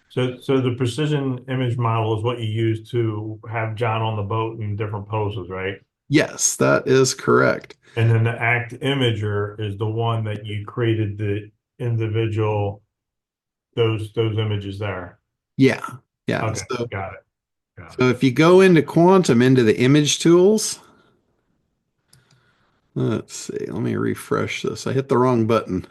So the precision image model is what you use to have John on the boat in different poses, right? Yes, that is correct. And then the act imager is the one that you created the individual, those images there. Yeah. Yeah. Okay, got it. So if you go into Quantum, into the image tools, let's see, let me refresh this. I hit the wrong button.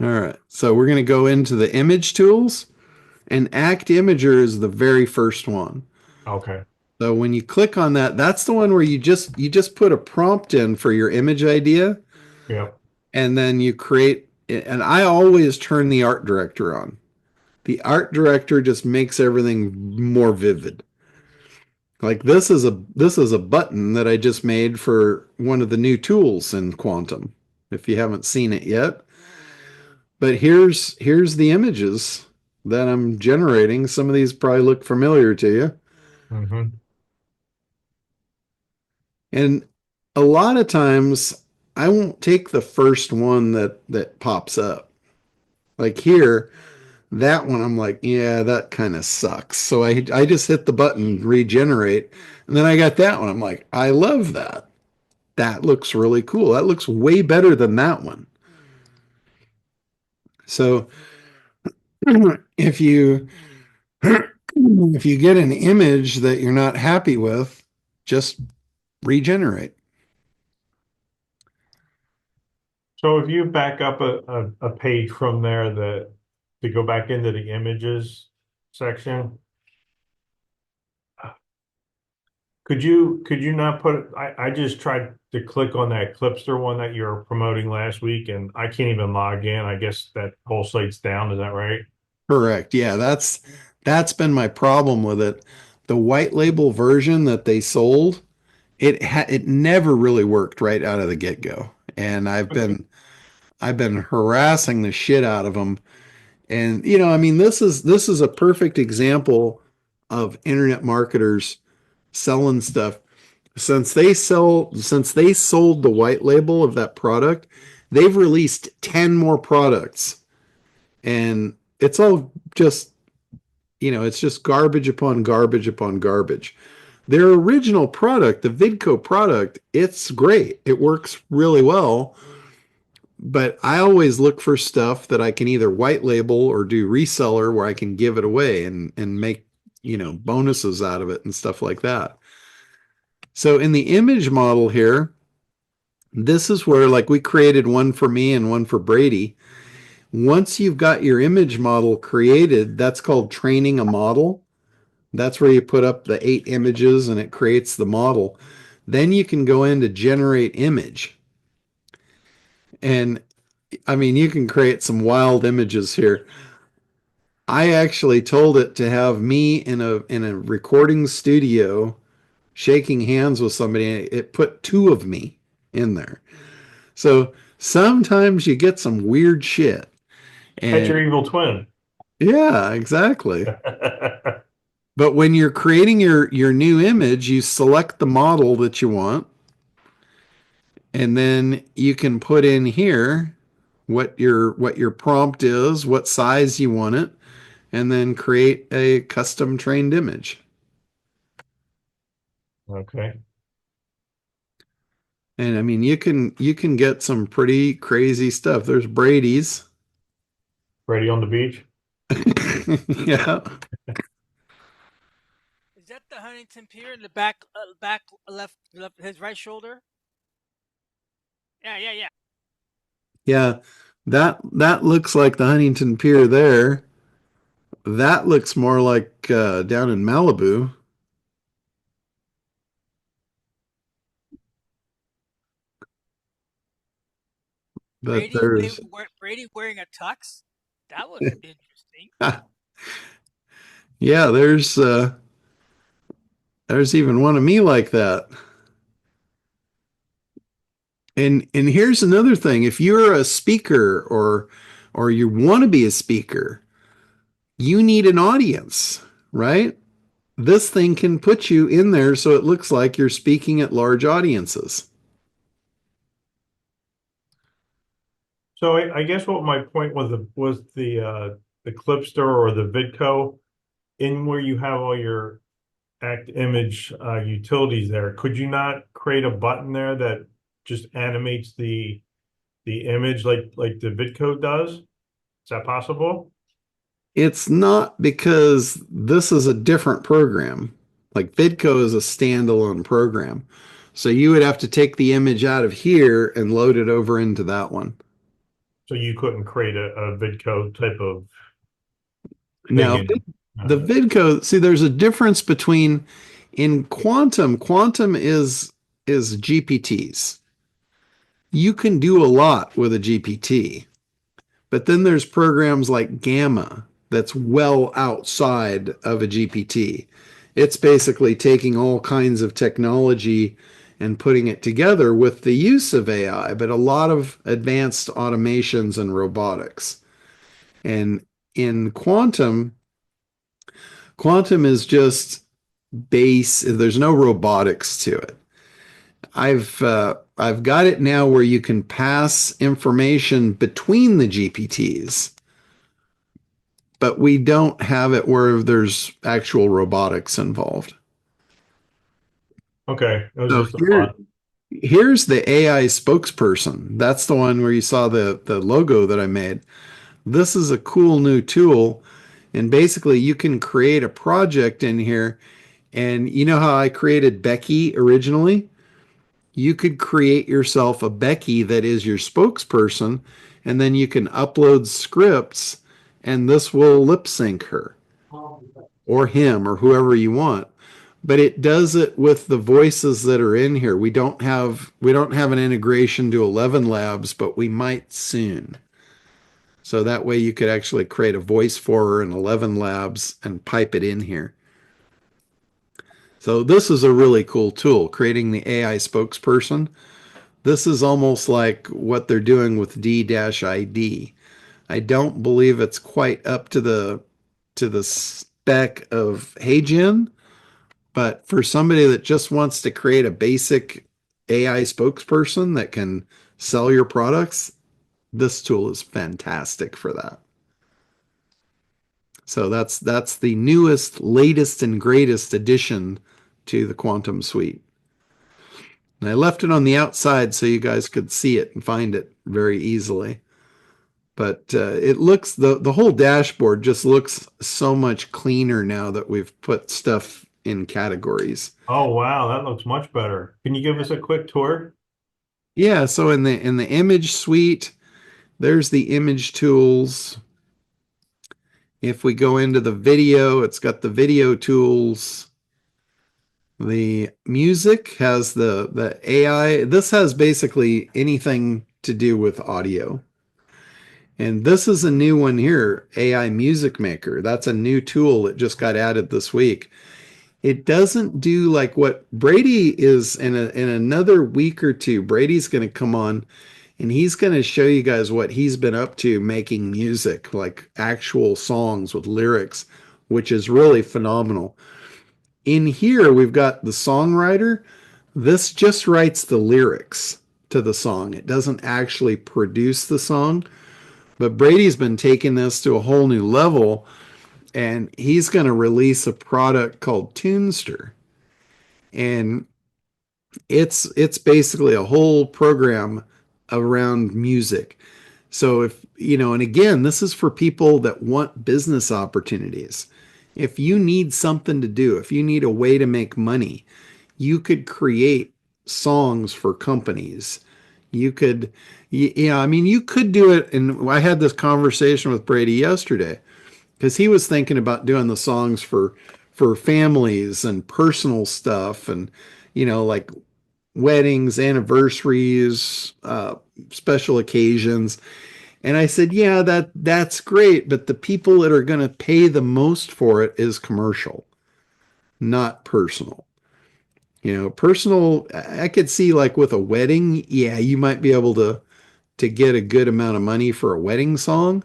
All right. So we're going to go into the image tools. And Act Imager is the very first one. Okay. So when you click on that, that's the one where you just put a prompt in for your image idea, Yeah. and then you create. And I always turn the art director on. The art director just makes everything more vivid. Like this is a button that I just made for one of the new tools in Quantum. If you haven't seen it yet, but here's the images that I'm generating. Some of these probably look familiar to you. Mm-hmm. And a lot of times I won't take the first one that pops up. Like here, that one I'm like, yeah, that kind of sucks. So I just hit the button regenerate, and then I got that one. I'm like, I love that. That looks really cool. That looks way better than that one. So if you if you get an image that you're not happy with, just regenerate. So if you back up a page from there that to go back into the images section, could you not put I just tried to click on that Clipster one that you were promoting last week and I can't even log in. I guess that whole site's down, is that right? Correct. Yeah, that's been my problem with it. The white label version that they sold, it never really worked right out of the get-go. And I've been harassing the shit out of them. And I mean, this is a perfect example of internet marketers selling stuff. Since they sold the white label of that product, they've released 10 more products. And it's all just, it's just garbage upon garbage upon garbage. Their original product, the Vidco product, it's great. It works really well. But I always look for stuff that I can either white label or do reseller where I can give it away and make, bonuses out of it and stuff like that. So in the image model here, this is where like we created one for me and one for Brady. Once you've got your image model created, that's called training a model. That's where you put up the 8 images and it creates the model. Then you can go in to generate image. And I mean, you can create some wild images here. I actually told it to have me in a recording studio shaking hands with somebody. It put 2 of me in there. So sometimes you get some weird shit. That's your And evil twin. yeah, exactly. But when you're creating your new image, you select the model that you want, and then you can put in here what your prompt is, what size you want it, and then create a custom trained image. Okay. And I mean, you can get some pretty crazy stuff. There's Brady's. Ready on the beach? Yeah. Is that the Huntington Pier in the back left, his right shoulder? Yeah. Yeah. That looks like the Huntington Pier there. That looks more like down in Malibu. But there's Brady wearing a tux. That was interesting. yeah, there's even one of me like that. And here's another thing. If you're a speaker or you want to be a speaker, you need an audience, right? This thing can put you in there so it looks like you're speaking at large audiences. So I guess what my point was the Clipster or the Vidco in where you have all your act image utilities there. Could you not create a button there that just animates the image like the Vidco does? Is that possible? It's not, because this is a different program. Like Vidco is a standalone program. So you would have to take the image out of here and load it over into that one. So you couldn't create a Vidco type of Now, thinking. the VidCo, see, there's a difference between in quantum is GPTs. You can do a lot with a GPT, but then there's programs like Gamma that's well outside of a GPT. It's basically taking all kinds of technology and putting it together with the use of AI, but a lot of advanced automations and robotics. And in quantum is just base, there's no robotics to it. I've got it now where you can pass information between the GPTs, but we don't have it where there's actual robotics involved. Okay, it was So just a thought. here's the AI spokesperson. That's the one where you saw the logo that I made. This is a cool new tool, and basically you can create a project in here. And you know how I created Becky originally? You could create yourself a Becky that is your spokesperson, and then you can upload scripts, and this will lip sync her or him or whoever you want. But it does it with the voices that are in here. We don't have an integration to 11 Labs, but we might soon. So that way you could actually create a voice for her in 11 Labs and pipe it in here. So this is a really cool tool, creating the AI spokesperson. This is almost like what they're doing with D-ID. I don't believe it's quite up to the spec of HeyGen, but for somebody that just wants to create a basic AI spokesperson that can sell your products, this tool is fantastic for that. So that's the newest, latest, and greatest addition to the Quantum Suite. And I left it on the outside so you guys could see it and find it very easily. But it looks, the whole dashboard just looks so much cleaner now that we've put stuff in categories. Oh wow, that looks much better. Can you give us a quick tour? Yeah, so in the image suite, there's the image tools. If we go into the video, it's got the video tools. The music has the AI. This has basically anything to do with audio. And this is a new one here, AI Music Maker. That's a new tool that just got added this week. It doesn't do like what Brady is in another week or two. Brady's going to come on and he's going to show you guys what he's been up to making music, like actual songs with lyrics, which is really phenomenal. In here, we've got the songwriter. This just writes the lyrics to the song. It doesn't actually produce the song. But Brady's been taking this to a whole new level, and he's going to release a product called Tunester. And it's basically a whole program around music. So if, and again, this is for people that want business opportunities. If you need something to do, if you need a way to make money, you could create songs for companies. You could, I mean, you could do it. And I had this conversation with Brady yesterday because he was thinking about doing the songs for families and personal stuff and, like weddings, anniversaries, special occasions. And I said, yeah, that's great, but the people that are going to pay the most for it is commercial, not personal. Personal, I could see like with a wedding, yeah, you might be able to get a good amount of money for a wedding song,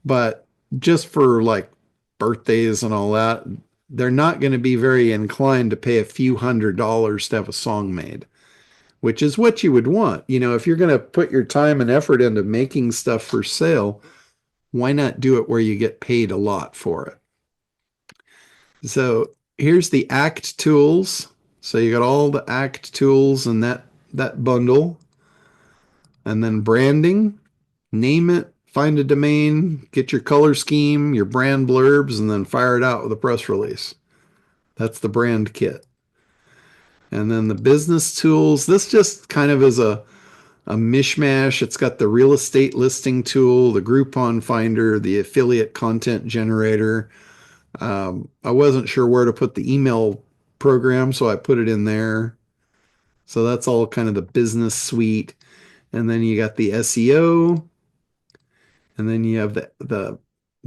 but just for like birthdays and all that, they're not going to be very inclined to pay a few $100s to have a song made, which is what you would want. If you're going to put your time and effort into making stuff for sale, why not do it where you get paid a lot for it? So here's the ACT tools. So you got all the ACT tools in that bundle. And then branding, name it, find a domain, get your color scheme, your brand blurbs, and then fire it out with a press release. That's the brand kit. And then the business tools, this just kind of is a a mishmash. It's got the real estate listing tool, the Groupon Finder, the affiliate content generator. I wasn't sure where to put the email program, so I put it in there. So that's all kind of the business suite. And then you got the SEO, and then you have the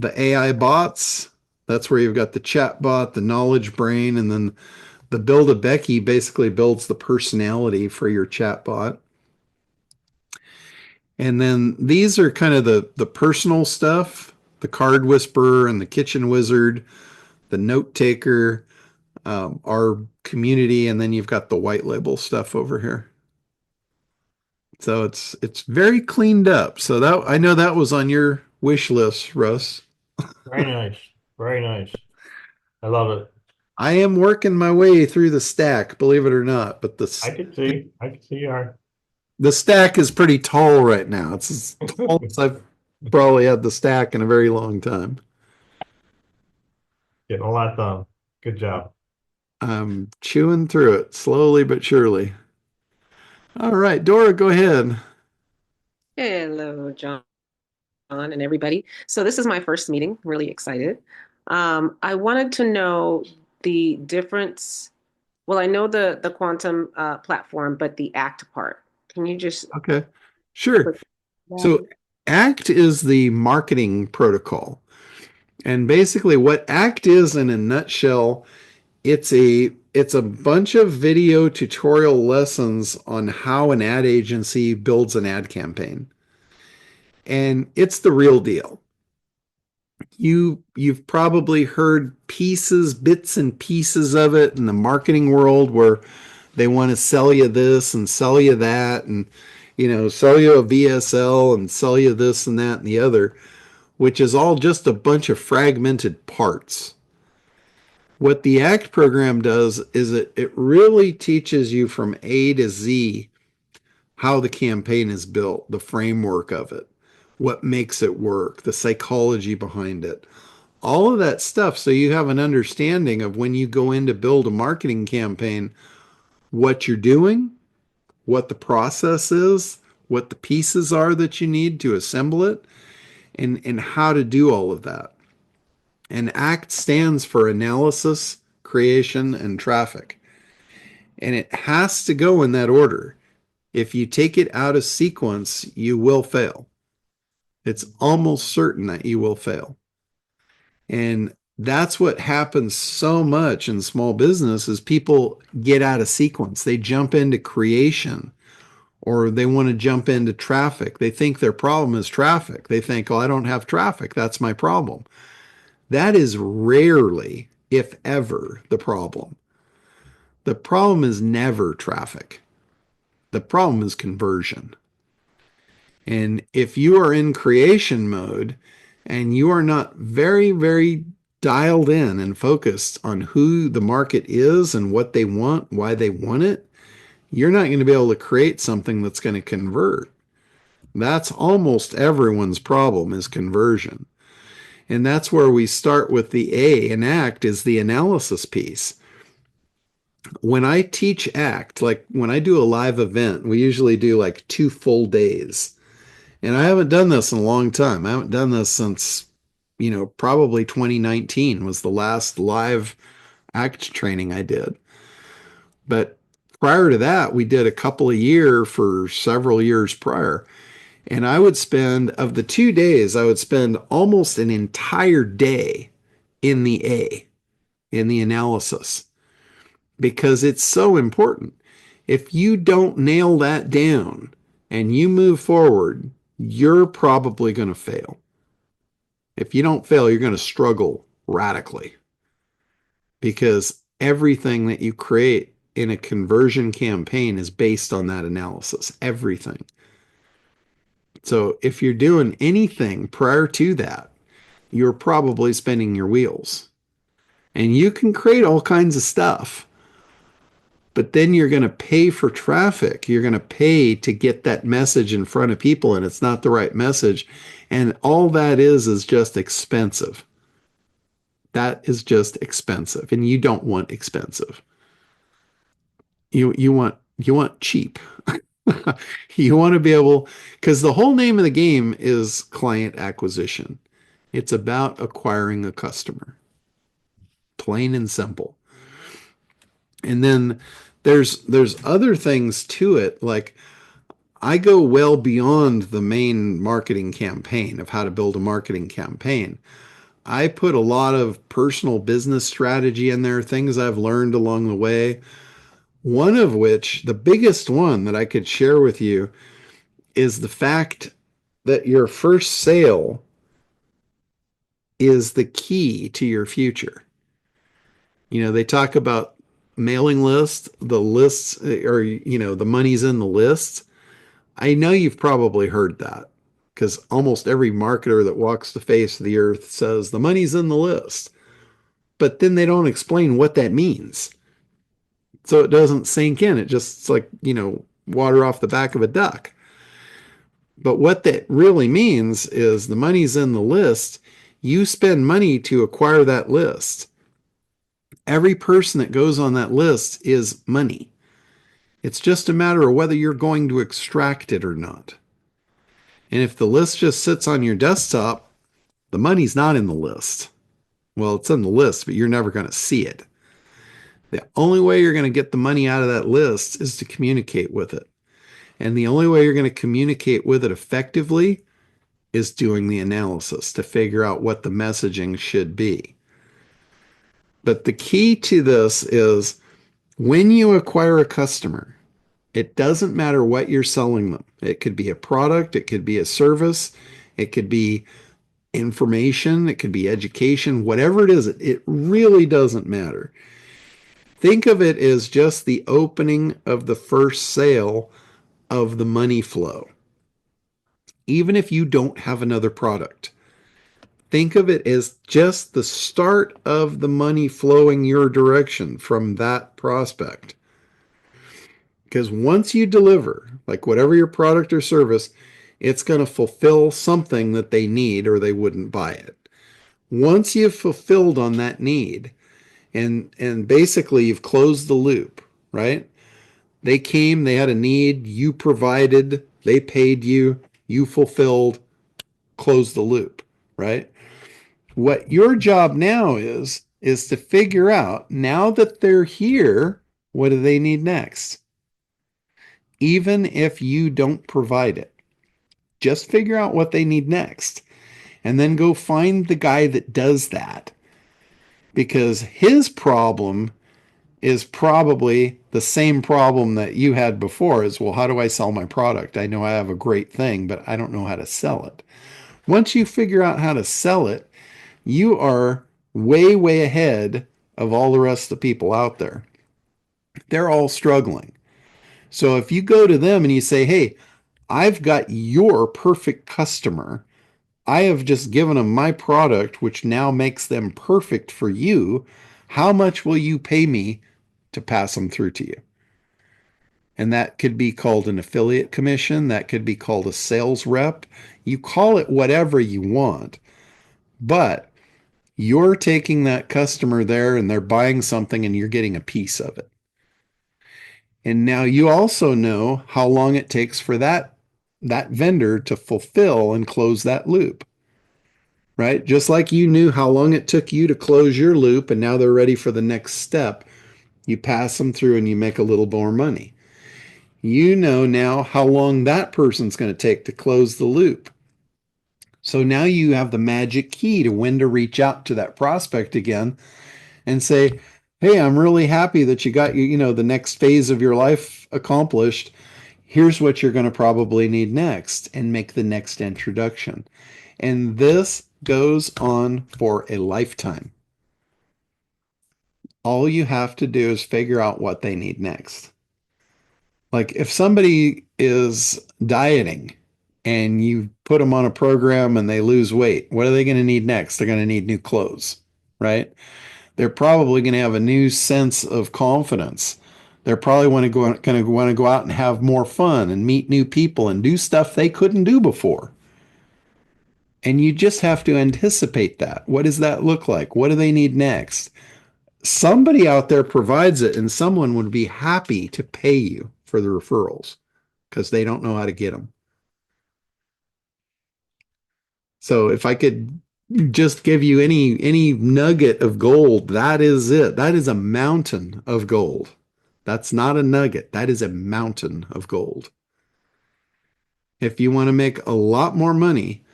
AI bots. That's where you've got the chat bot, the knowledge brain, and then the Build a Becky basically builds the personality for your chat bot. And then these are kind of the personal stuff, the card whisperer and the kitchen wizard, the note taker, our community, and then you've got the white label stuff over here. So it's very cleaned up. So that I know that was on your wish list, Russ. Very nice. Very nice. I love it. I am working my way through the stack, believe it or not, but I can see you are. the stack is pretty tall right now. It's as tall as I've probably had the stack in a very long time. Getting a lot done. Good job. I'm chewing through it slowly but surely. All right, Dora, go ahead. Hello, John and everybody. So this is my first meeting, really excited. I wanted to know the difference. Well, I know the quantum platform, but the ACT part. Can you just Okay, sure. So ACT is the marketing protocol. And basically what ACT is in a nutshell, it's a bunch of video tutorial lessons on how an ad agency builds an ad campaign. And it's the real deal. You've probably heard bits and pieces of it in the marketing world where they want to sell you this and sell you that and sell you a VSL and sell you this and that and the other, which is all just a bunch of fragmented parts. What the ACT program does is it really teaches you from A to Z how the campaign is built, the framework of it, what makes it work, the psychology behind it, all of that stuff. So you have an understanding of when you go in to build a marketing campaign, what you're doing, what the process is, what the pieces are that you need to assemble it, and how to do all of that. And ACT stands for analysis, creation, and traffic. And it has to go in that order. If you take it out of sequence, you will fail. It's almost certain that you will fail. And that's what happens so much in small business is people get out of sequence. They jump into creation or they want to jump into traffic. They think their problem is traffic. They think, oh, I don't have traffic. That's my problem. That is rarely, if ever, the problem. The problem is never traffic. The problem is conversion. And if you are in creation mode and you are not very, very dialed in and focused on who the market is and what they want, why they want it, you're not going to be able to create something that's going to convert. That's almost everyone's problem is conversion. And that's where we start with the A and ACT is the analysis piece. When I teach ACT, like when I do a live event, we usually do like 2 full days. And I haven't done this in a long time. I haven't done this since, probably 2019 was the last live ACT training I did. But prior to that, we did a couple a year for several years prior. And I would spend, of the 2 days, I would spend almost an entire day in the A, in the analysis, because it's so important. If you don't nail that down and you move forward, you're probably going to fail. If you don't fail, you're going to struggle radically because everything that you create in a conversion campaign is based on that analysis. Everything. So if you're doing anything prior to that, you're probably spinning your wheels. And you can create all kinds of stuff, but then you're going to pay for traffic. You're going to pay to get that message in front of people, and it's not the right message. And all that is just expensive. That is just expensive, and you don't want expensive. You want cheap. You want to be able, because the whole name of the game is client acquisition. It's about acquiring a customer, plain and simple. And then there's other things to it. Like I go well beyond the main marketing campaign of how to build a marketing campaign. I put a lot of personal business strategy in there, things I've learned along the way. One of which, the biggest one that I could share with you, is the fact that your first sale is the key to your future. You know, they talk about mailing lists, the lists, or, you know, the money's in the lists. I know you've probably heard that because almost every marketer that walks the face of the earth says the money's in the list, but then they don't explain what that means. So it doesn't sink in. It just, it's like, you know, water off the back of a duck. But what that really means is the money's in the list. You spend money to acquire that list. Every person that goes on that list is money. It's just a matter of whether you're going to extract it or not. And if the list just sits on your desktop, the money's not in the list. Well, it's in the list, but you're never going to see it. The only way you're going to get the money out of that list is to communicate with it. And the only way you're going to communicate with it effectively is doing the analysis to figure out what the messaging should be. But the key to this is when you acquire a customer, it doesn't matter what you're selling them. It could be a product, it could be a service, it could be information, it could be education, whatever it is, it really doesn't matter. Think of it as just the opening of the first sale of the money flow. Even if you don't have another product, think of it as just the start of the money flowing your direction from that prospect. Because once you deliver, like whatever your product or service, it's going to fulfill something that they need or they wouldn't buy it. Once you've fulfilled on that need, and basically you've closed the loop, right? They came, they had a need, you provided, they paid you, you fulfilled, closed the loop, right? What your job now is to figure out, now that they're here, what do they need next? Even if you don't provide it, just figure out what they need next and then go find the guy that does that, because his problem is probably the same problem that you had before is, well, how do I sell my product? I know I have a great thing, but I don't know how to sell it. Once you figure out how to sell it, you are way, way ahead of all the rest of the people out there. They're all struggling. So if you go to them and you say, hey, I've got your perfect customer. I have just given them my product, which now makes them perfect for you. How much will you pay me to pass them through to you? And that could be called an affiliate commission. That could be called a sales rep. You call it whatever you want, but you're taking that customer there and they're buying something and you're getting a piece of it. And now you also know how long it takes for that vendor to fulfill and close that loop, right? Just like you knew how long it took you to close your loop and now they're ready for the next step. You pass them through and you make a little more money. You know now how long that person's going to take to close the loop. So now you have the magic key to when to reach out to that prospect again and say, hey, I'm really happy that you got the next phase of your life accomplished. Here's what you're going to probably need next, and make the next introduction. And this goes on for a lifetime. All you have to do is figure out what they need next. Like if somebody is dieting and you put them on a program and they lose weight, what are they going to need next? They're going to need new clothes, right? They're probably going to have a new sense of confidence. They're probably going to want to go out and have more fun and meet new people and do stuff they couldn't do before. And you just have to anticipate that. What does that look like? What do they need next? Somebody out there provides it, and someone would be happy to pay you for the referrals because they don't know how to get them. So if I could just give you any nugget of gold, that is it. That is a mountain of gold. That's not a nugget. That is a mountain of gold. If you want to make a lot more money,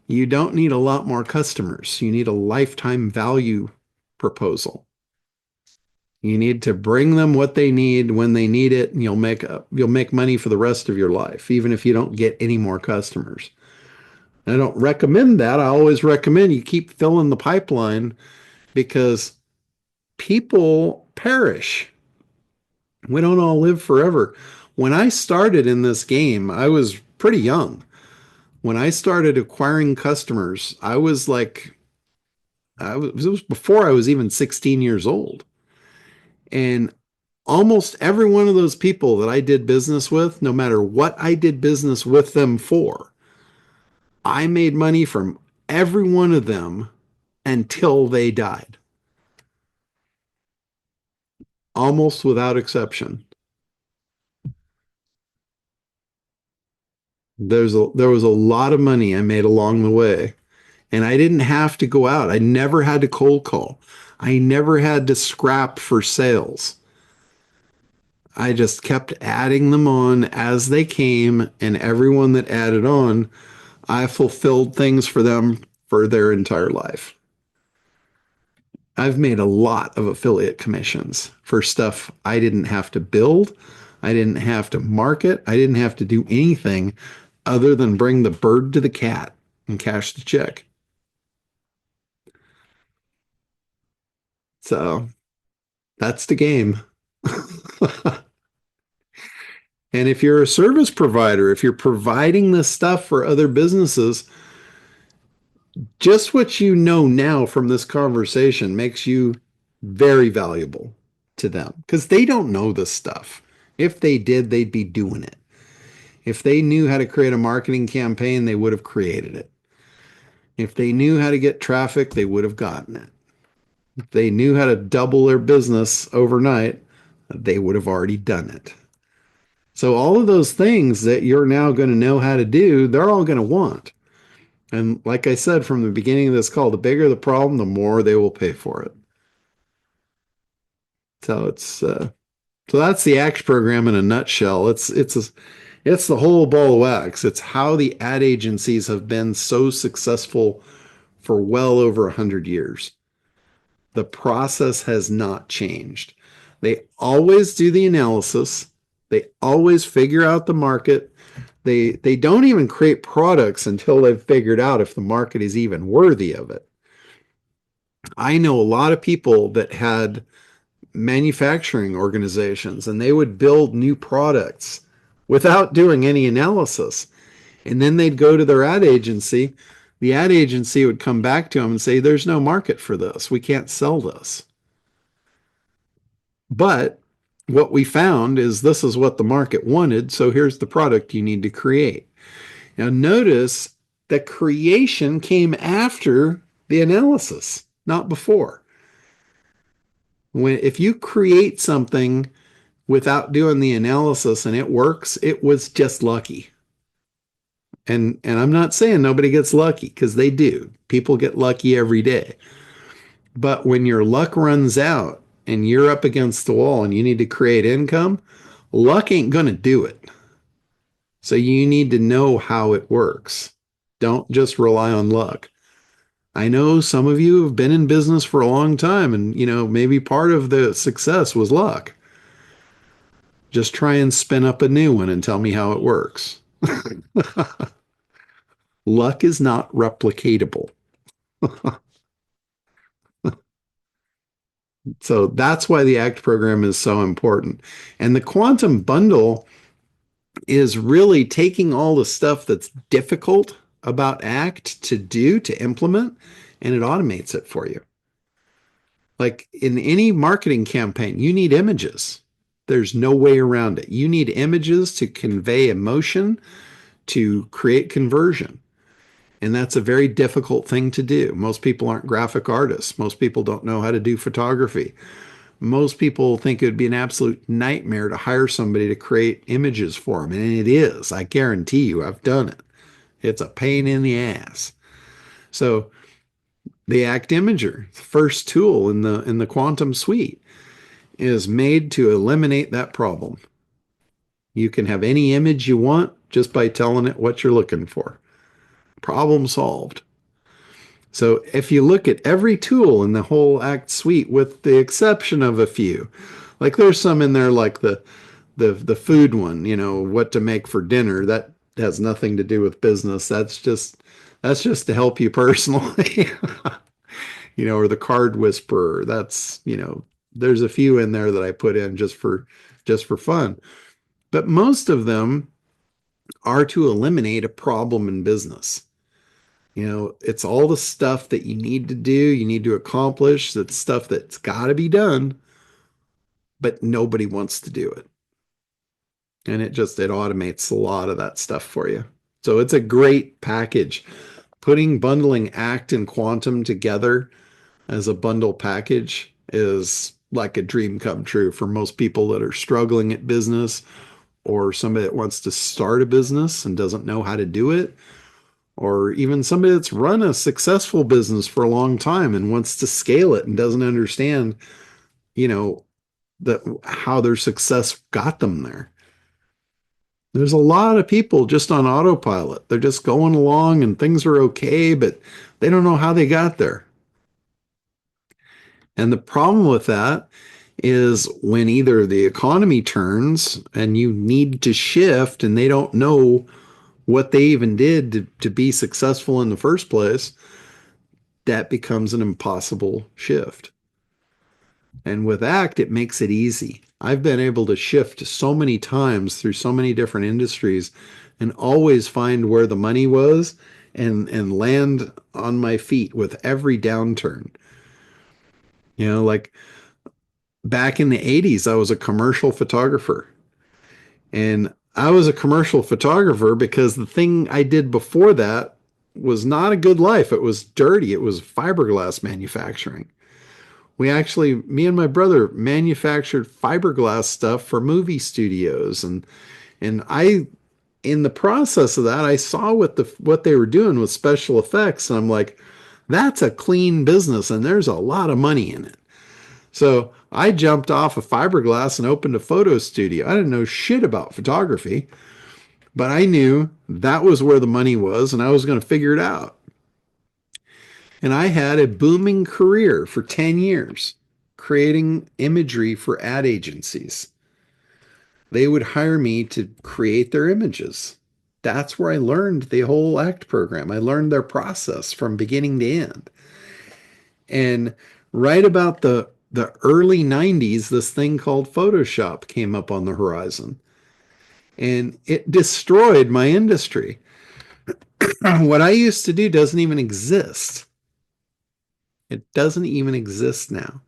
you don't need a lot more customers. You need a lifetime value proposal. You need to bring them what they need when they need it, and you'll make money for the rest of your life, even if you don't get any more customers. I don't recommend that. I always recommend you keep filling the pipeline because people perish. We don't all live forever. When I started in this game, I was pretty young. When I started acquiring customers, it was before I was even 16 years old. And almost every one of those people that I did business with, no matter what I did business with them for, I made money from every one of them until they died. Almost without exception. There was a lot of money I made along the way. And I didn't have to go out. I never had to cold call. I never had to scrap for sales. I just kept adding them on as they came, and everyone that added on, I fulfilled things for them for their entire life. I've made a lot of affiliate commissions for stuff I didn't have to build. I didn't have to market. I didn't have to do anything other than bring the bird to the cat and cash the check. So that's the game. And if you're a service provider, if you're providing this stuff for other businesses, just what you know now from this conversation makes you very valuable to them because they don't know this stuff. If they did, they'd be doing it. If they knew how to create a marketing campaign, they would have created it. If they knew how to get traffic, they would have gotten it. If they knew how to double their business overnight, they would have already done it. So all of those things that you're now going to know how to do, they're all going to want. And like I said from the beginning of this call, the bigger the problem, the more they will pay for it. So so that's the ACT program in a nutshell. It's the whole ball of wax. It's how the ad agencies have been so successful for well over 100 years. The process has not changed. They always do the analysis. They always figure out the market. They don't even create products until they've figured out if the market is even worthy of it. I know a lot of people that had manufacturing organizations and they would build new products without doing any analysis. And then they'd go to their ad agency. The ad agency would come back to them and say, there's no market for this. We can't sell this. But what we found is this is what the market wanted. So here's the product you need to create. Now notice that creation came after the analysis, not before. If you create something without doing the analysis and it works, it was just lucky. And I'm not saying nobody gets lucky because they do. People get lucky every day. But when your luck runs out and you're up against the wall and you need to create income, luck ain't going to do it. So you need to know how it works. Don't just rely on luck. I know some of you have been in business for a long time and, maybe part of the success was luck. Just try and spin up a new one and tell me how it works. Luck is not replicatable. So that's why the ACT program is so important. And the quantum bundle is really taking all the stuff that's difficult about ACT to implement, and it automates it for you. Like in any marketing campaign, you need images. There's no way around it. You need images to convey emotion, to create conversion. And that's a very difficult thing to do. Most people aren't graphic artists. Most people don't know how to do photography. most people think it would be an absolute nightmare to hire somebody to create images for them. And it is. I guarantee you, I've done it. It's a pain in the ass. So the Act Imager, the first tool in the Quantum suite, is made to eliminate that problem. You can have any image you want just by telling it what you're looking for. Problem solved. So if you look at every tool in the whole Act suite, with the exception of a few, like there's some in there like the food one, what to make for dinner, that has nothing to do with business. That's just to help you personally. Or the card whisperer. There's a few in there that I put in just for fun. But most of them are to eliminate a problem in business. It's all the stuff that you need to do, you need to accomplish, that's stuff that's got to be done, but nobody wants to do it. And it automates a lot of that stuff for you. So it's a great package. Bundling Act and Quantum together as a bundle package is like a dream come true for most people that are struggling at business, or somebody that wants to start a business and doesn't know how to do it, or even somebody that's run a successful business for a long time and wants to scale it and doesn't understand, that how their success got them there. There's a lot of people just on autopilot. They're just going along and things are okay, but they don't know how they got there. And the problem with that is when either the economy turns and you need to shift and they don't know what they even did to be successful in the first place, that becomes an impossible shift. And with Act, it makes it easy. I've been able to shift so many times through so many different industries and always find where the money was and land on my feet with every downturn. Like back in the 80s, I was a commercial photographer. And I was a commercial photographer because the thing I did before that was not a good life. It was dirty. It was fiberglass manufacturing. Me and my brother manufactured fiberglass stuff for movie studios. And in the process of that, I saw what they were doing with special effects. And I'm like, that's a clean business and there's a lot of money in it. So I jumped off of fiberglass and opened a photo studio. I didn't know shit about photography, but I knew that was where the money was and I was going to figure it out. And I had a booming career for 10 years creating imagery for ad agencies. They would hire me to create their images. That's where I learned the whole ACT program. I learned their process from beginning to end. And right about the early 90s, this thing called Photoshop came up on the horizon. And it destroyed my industry. What I used to do doesn't even exist. It doesn't even exist now.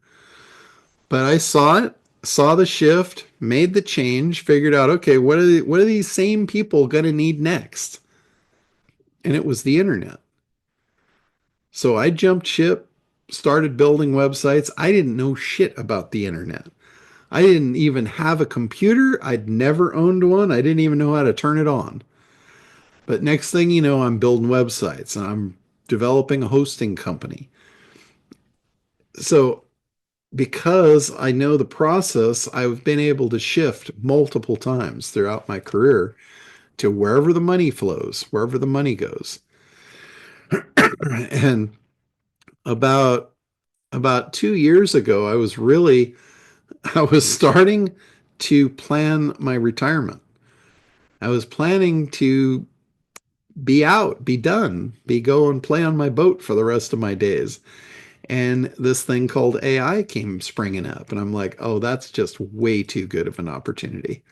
But I saw it, saw the shift, made the change, figured out, okay, what are these same people going to need next? And it was the internet. So I jumped ship, started building websites. I didn't know shit about the internet. I didn't even have a computer. I'd never owned one. I didn't even know how to turn it on. But next thing you know, I'm building websites and I'm developing a hosting company. So because I know the process, I've been able to shift multiple times throughout my career to wherever the money flows, wherever the money goes. And about 2 years ago, I was starting to plan my retirement. I was planning to be out, be done, go and play on my boat for the rest of my days. And this thing called AI came springing up. And I'm like, oh, that's just way too good of an opportunity.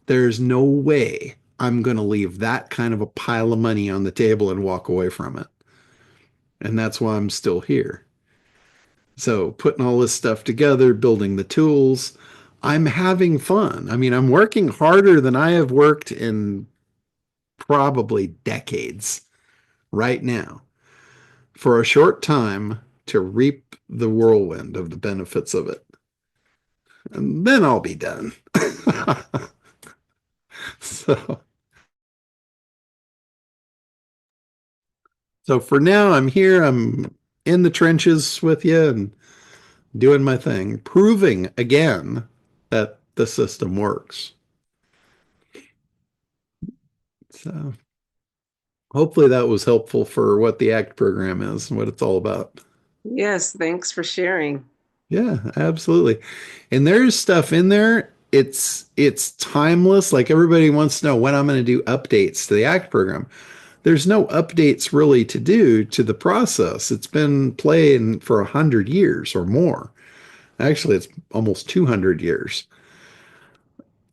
There's no way I'm going to leave that kind of a pile of money on the table and walk away from it. And that's why I'm still here. So putting all this stuff together, building the tools, I'm having fun. I mean, I'm working harder than I have worked in probably decades right now for a short time to reap the whirlwind of the benefits of it. and then I'll be done. So, so for now, I'm here. I'm in the trenches with you and doing my thing, proving again that the system works. So hopefully that was helpful for what the ACT program is and what it's all about. Yes, thanks for sharing. Yeah, absolutely. And there's stuff in there. It's timeless. Like everybody wants to know when I'm going to do updates to the ACT program. There's no updates really to do to the process. It's been playing for 100 years or more. Actually, it's almost 200 years.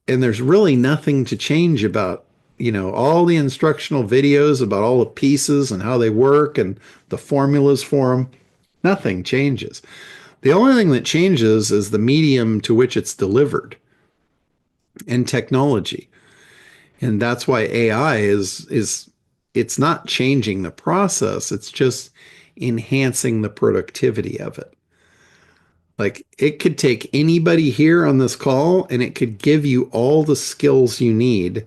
And there's really nothing to change about, all the instructional videos about all the pieces and how they work and the formulas for them. Nothing changes. The only thing that changes is the medium to which it's delivered and technology. And that's why AI is it's not changing the process, it's just enhancing the productivity of it. Like it could take anybody here on this call and it could give you all the skills you need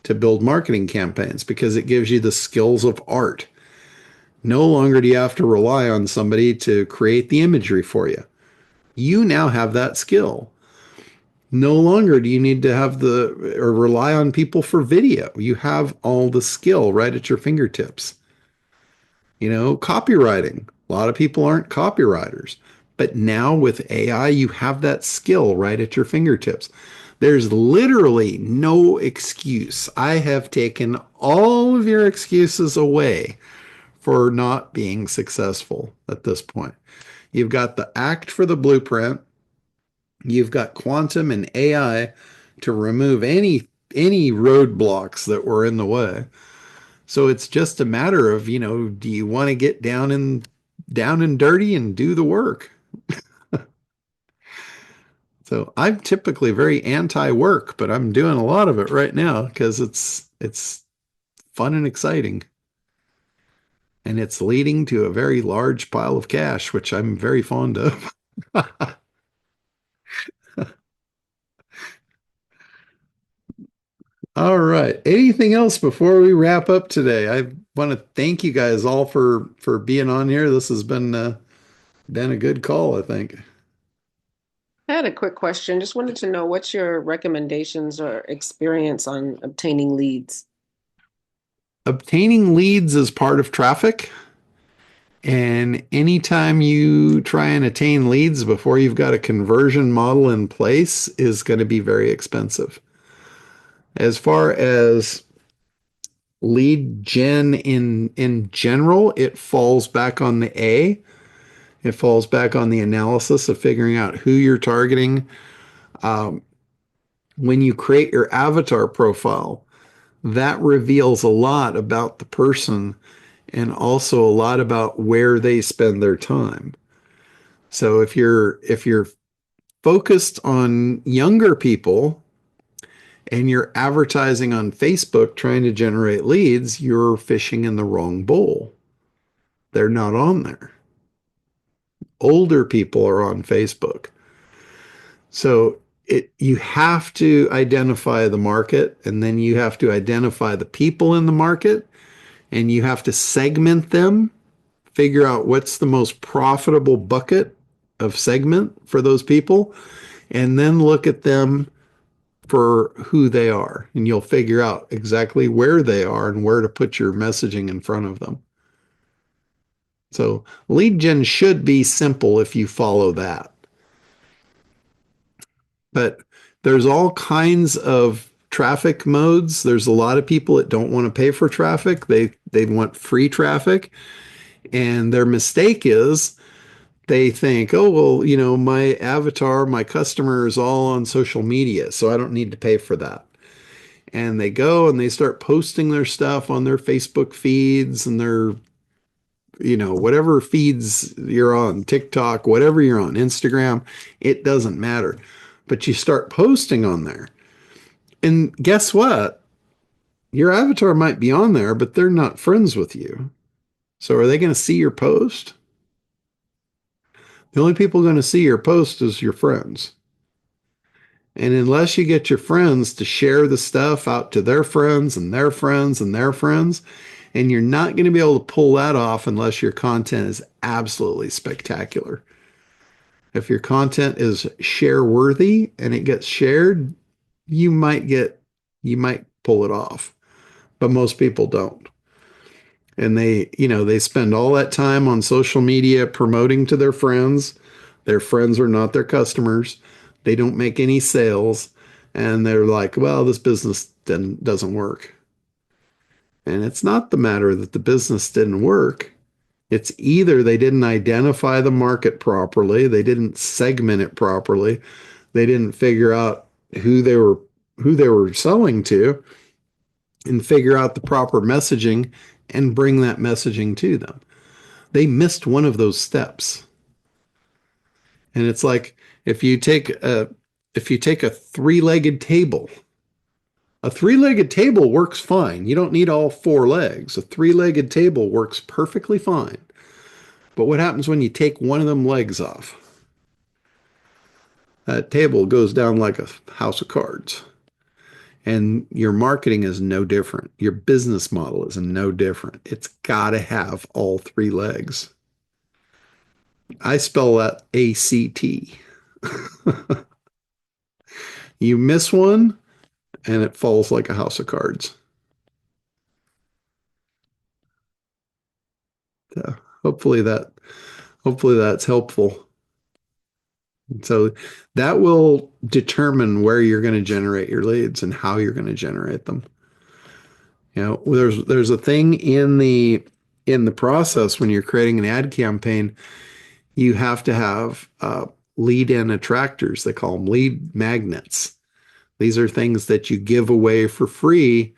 to build marketing campaigns because it gives you the skills of art. No longer do you have to rely on somebody to create the imagery for you. You now have that skill. No longer do you need to have or rely on people for video. You have all the skill right at your fingertips. Copywriting. A lot of people aren't copywriters, but now with AI, you have that skill right at your fingertips. There's literally no excuse. I have taken all of your excuses away for not being successful at this point. You've got the ACT for the blueprint. You've got quantum and AI to remove any roadblocks that were in the way. So it's just a matter of, do you want to get down and dirty and do the work? So I'm typically very anti-work, but I'm doing a lot of it right now because it's fun and exciting. And it's leading to a very large pile of cash, which I'm very fond of. All right. Anything else before we wrap up today? I want to thank you guys all for being on here. This has been a good call, I think. I had a quick question. Just wanted to know what's your recommendations or experience on obtaining leads? Obtaining leads is part of traffic. And anytime you try and attain leads before you've got a conversion model in place is going to be very expensive. As far as lead gen in general, it falls back on the A. It falls back on the analysis of figuring out who you're targeting. When you create your avatar profile, that reveals a lot about the person and also a lot about where they spend their time. So if you're focused on younger people and you're advertising on Facebook trying to generate leads, you're fishing in the wrong bowl. They're not on there. Older people are on Facebook. So you have to identify the market, and then you have to identify the people in the market, and you have to segment them, figure out what's the most profitable bucket of segment for those people, and then look at them for who they are. And you'll figure out exactly where they are and where to put your messaging in front of them. So lead gen should be simple if you follow that. But there's all kinds of traffic modes. There's a lot of people that don't want to pay for traffic. They want free traffic. And their mistake is they think, oh, well, my avatar, my customer is all on social media, so I don't need to pay for that. And they go and they start posting their stuff on their Facebook feeds and their, whatever feeds you're on, TikTok, whatever you're on, Instagram, it doesn't matter. But you start posting on there. And guess what? Your avatar might be on there, but they're not friends with you. So are they going to see your post? The only people going to see your post is your friends. And unless you get your friends to share the stuff out to their friends and their friends and their friends, and you're not going to be able to pull that off unless your content is absolutely spectacular. If your content is share worthy and it gets shared, you might pull it off, but most people don't. And they spend all that time on social media promoting to their friends. Their friends are not their customers. They don't make any sales. And they're like, well, this business doesn't work. And it's not the matter that the business didn't work. It's either they didn't identify the market properly, they didn't segment it properly, they didn't figure out who they were selling to and figure out the proper messaging and bring that messaging to them. They missed one of those steps. And it's like if you take a three-legged table, a three-legged table works fine. You don't need all four legs. A three-legged table works perfectly fine. But what happens when you take one of them legs off? That table goes down like a house of cards. And your marketing is no different. Your business model is no different. It's got to have all three legs. I spell that ACT. You miss one and it falls like a house of cards. So hopefully that's helpful. So that will determine where you're going to generate your leads and how you're going to generate them. There's a thing in the process when you're creating an ad campaign, you have to have lead-in attractors. They call them lead magnets. These are things that you give away for free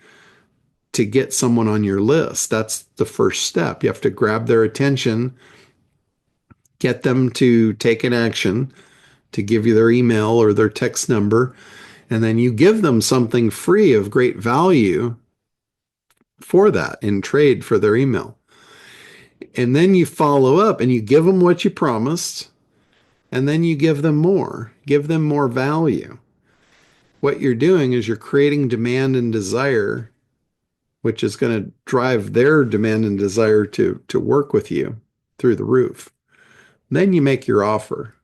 to get someone on your list. That's the first step. You have to grab their attention, get them to take an action, to give you their email or their text number, and then you give them something free of great value for that in trade for their email. And then you follow up and you give them what you promised, and then you give them more value. What you're doing is you're creating demand and desire, which is going to drive their demand and desire to work with you through the roof. Then you make your offer.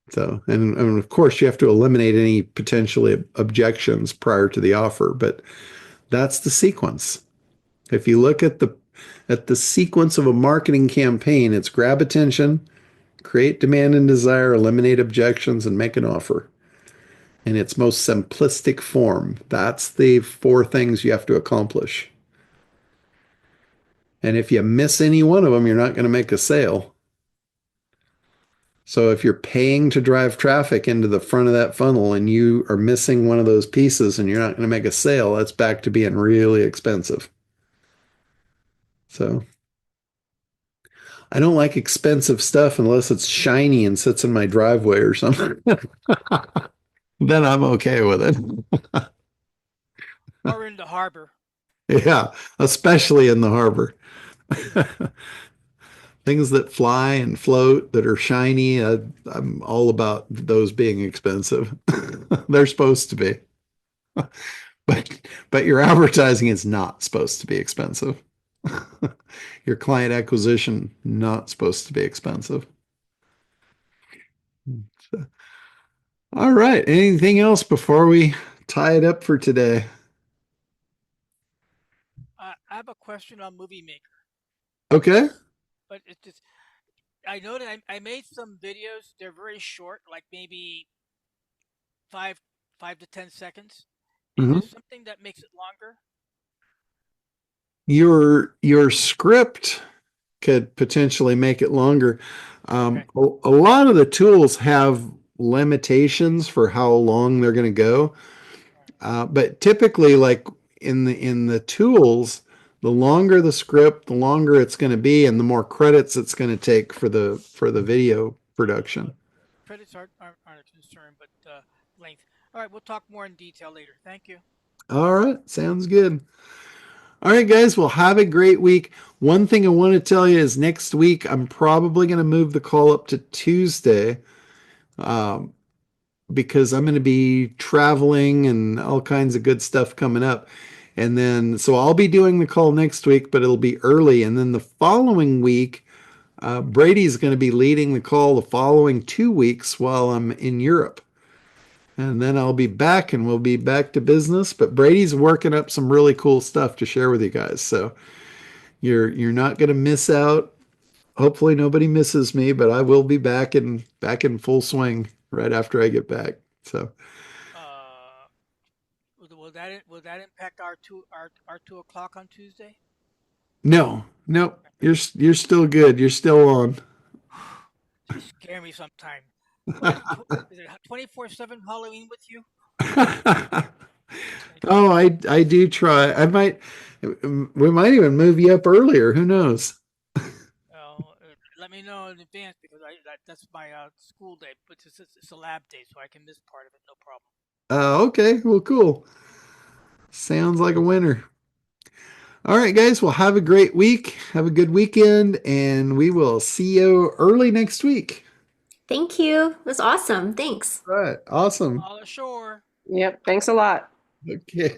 So, and of course, you have to eliminate any potentially objections prior to the offer, but that's the sequence. If you look at the sequence of a marketing campaign, it's grab attention, create demand and desire, eliminate objections, and make an offer. In its most simplistic form, that's the four things you have to accomplish. And if you miss any one of them, you're not going to make a sale. So if you're paying to drive traffic into the front of that funnel and you are missing one of those pieces and you're not going to make a sale, that's back to being really expensive. So I don't like expensive stuff unless it's shiny and sits in my driveway or something. Then I'm okay with it. Or in the harbor. Yeah, especially in the harbor. Things that fly and float that are shiny, I'm all about those being expensive. They're supposed to be. But your advertising is not supposed to be expensive. Your client acquisition not supposed to be expensive. So, all right. Anything else before we tie it up for today? I have a question on Movie Maker, Okay. but it's just I know that I made some videos. They're very short, like maybe five 5 to 10 seconds. Is there Mhm. something that makes it longer? Your script could potentially make it longer. Okay. A lot of the tools have limitations for how long they're going to go. But typically, like in the tools, the longer the script, the longer it's going to be, and the more credits it's going to take for the video production. Credits aren't a concern, but length. All right, we'll talk more in detail later. Thank you. All right, sounds good. All right, guys, well, have a great week. One thing I want to tell you is next week I'm probably going to move the call up to Tuesday. Um, because I'm going to be traveling and all kinds of good stuff coming up. And then, so I'll be doing the call next week, but it'll be early. And then the following week, Brady's going to be leading the call the following 2 weeks while I'm in Europe. And then I'll be back and we'll be back to business. But Brady's working up some really cool stuff to share with you guys. So you're not going to miss out. Hopefully nobody misses me, but I will be back in full swing right after I get back. So Will that impact our 2 o'clock on Tuesday? no, no, you're still good. You're still on. You scare me sometime. What is it 24/7 Halloween with you? Oh, I do try. We might even move you up earlier. Who knows? Let me know in advance because that's my school day, but it's a lab day, so I can miss part of it. No problem. Okay, well, cool. Sounds like a winner. All right, guys. Well, have a great week. Have a good weekend, and we will see you early next week. Thank you. It was awesome. Thanks. All right. Awesome. All ashore. Yep. Thanks a lot. Okay.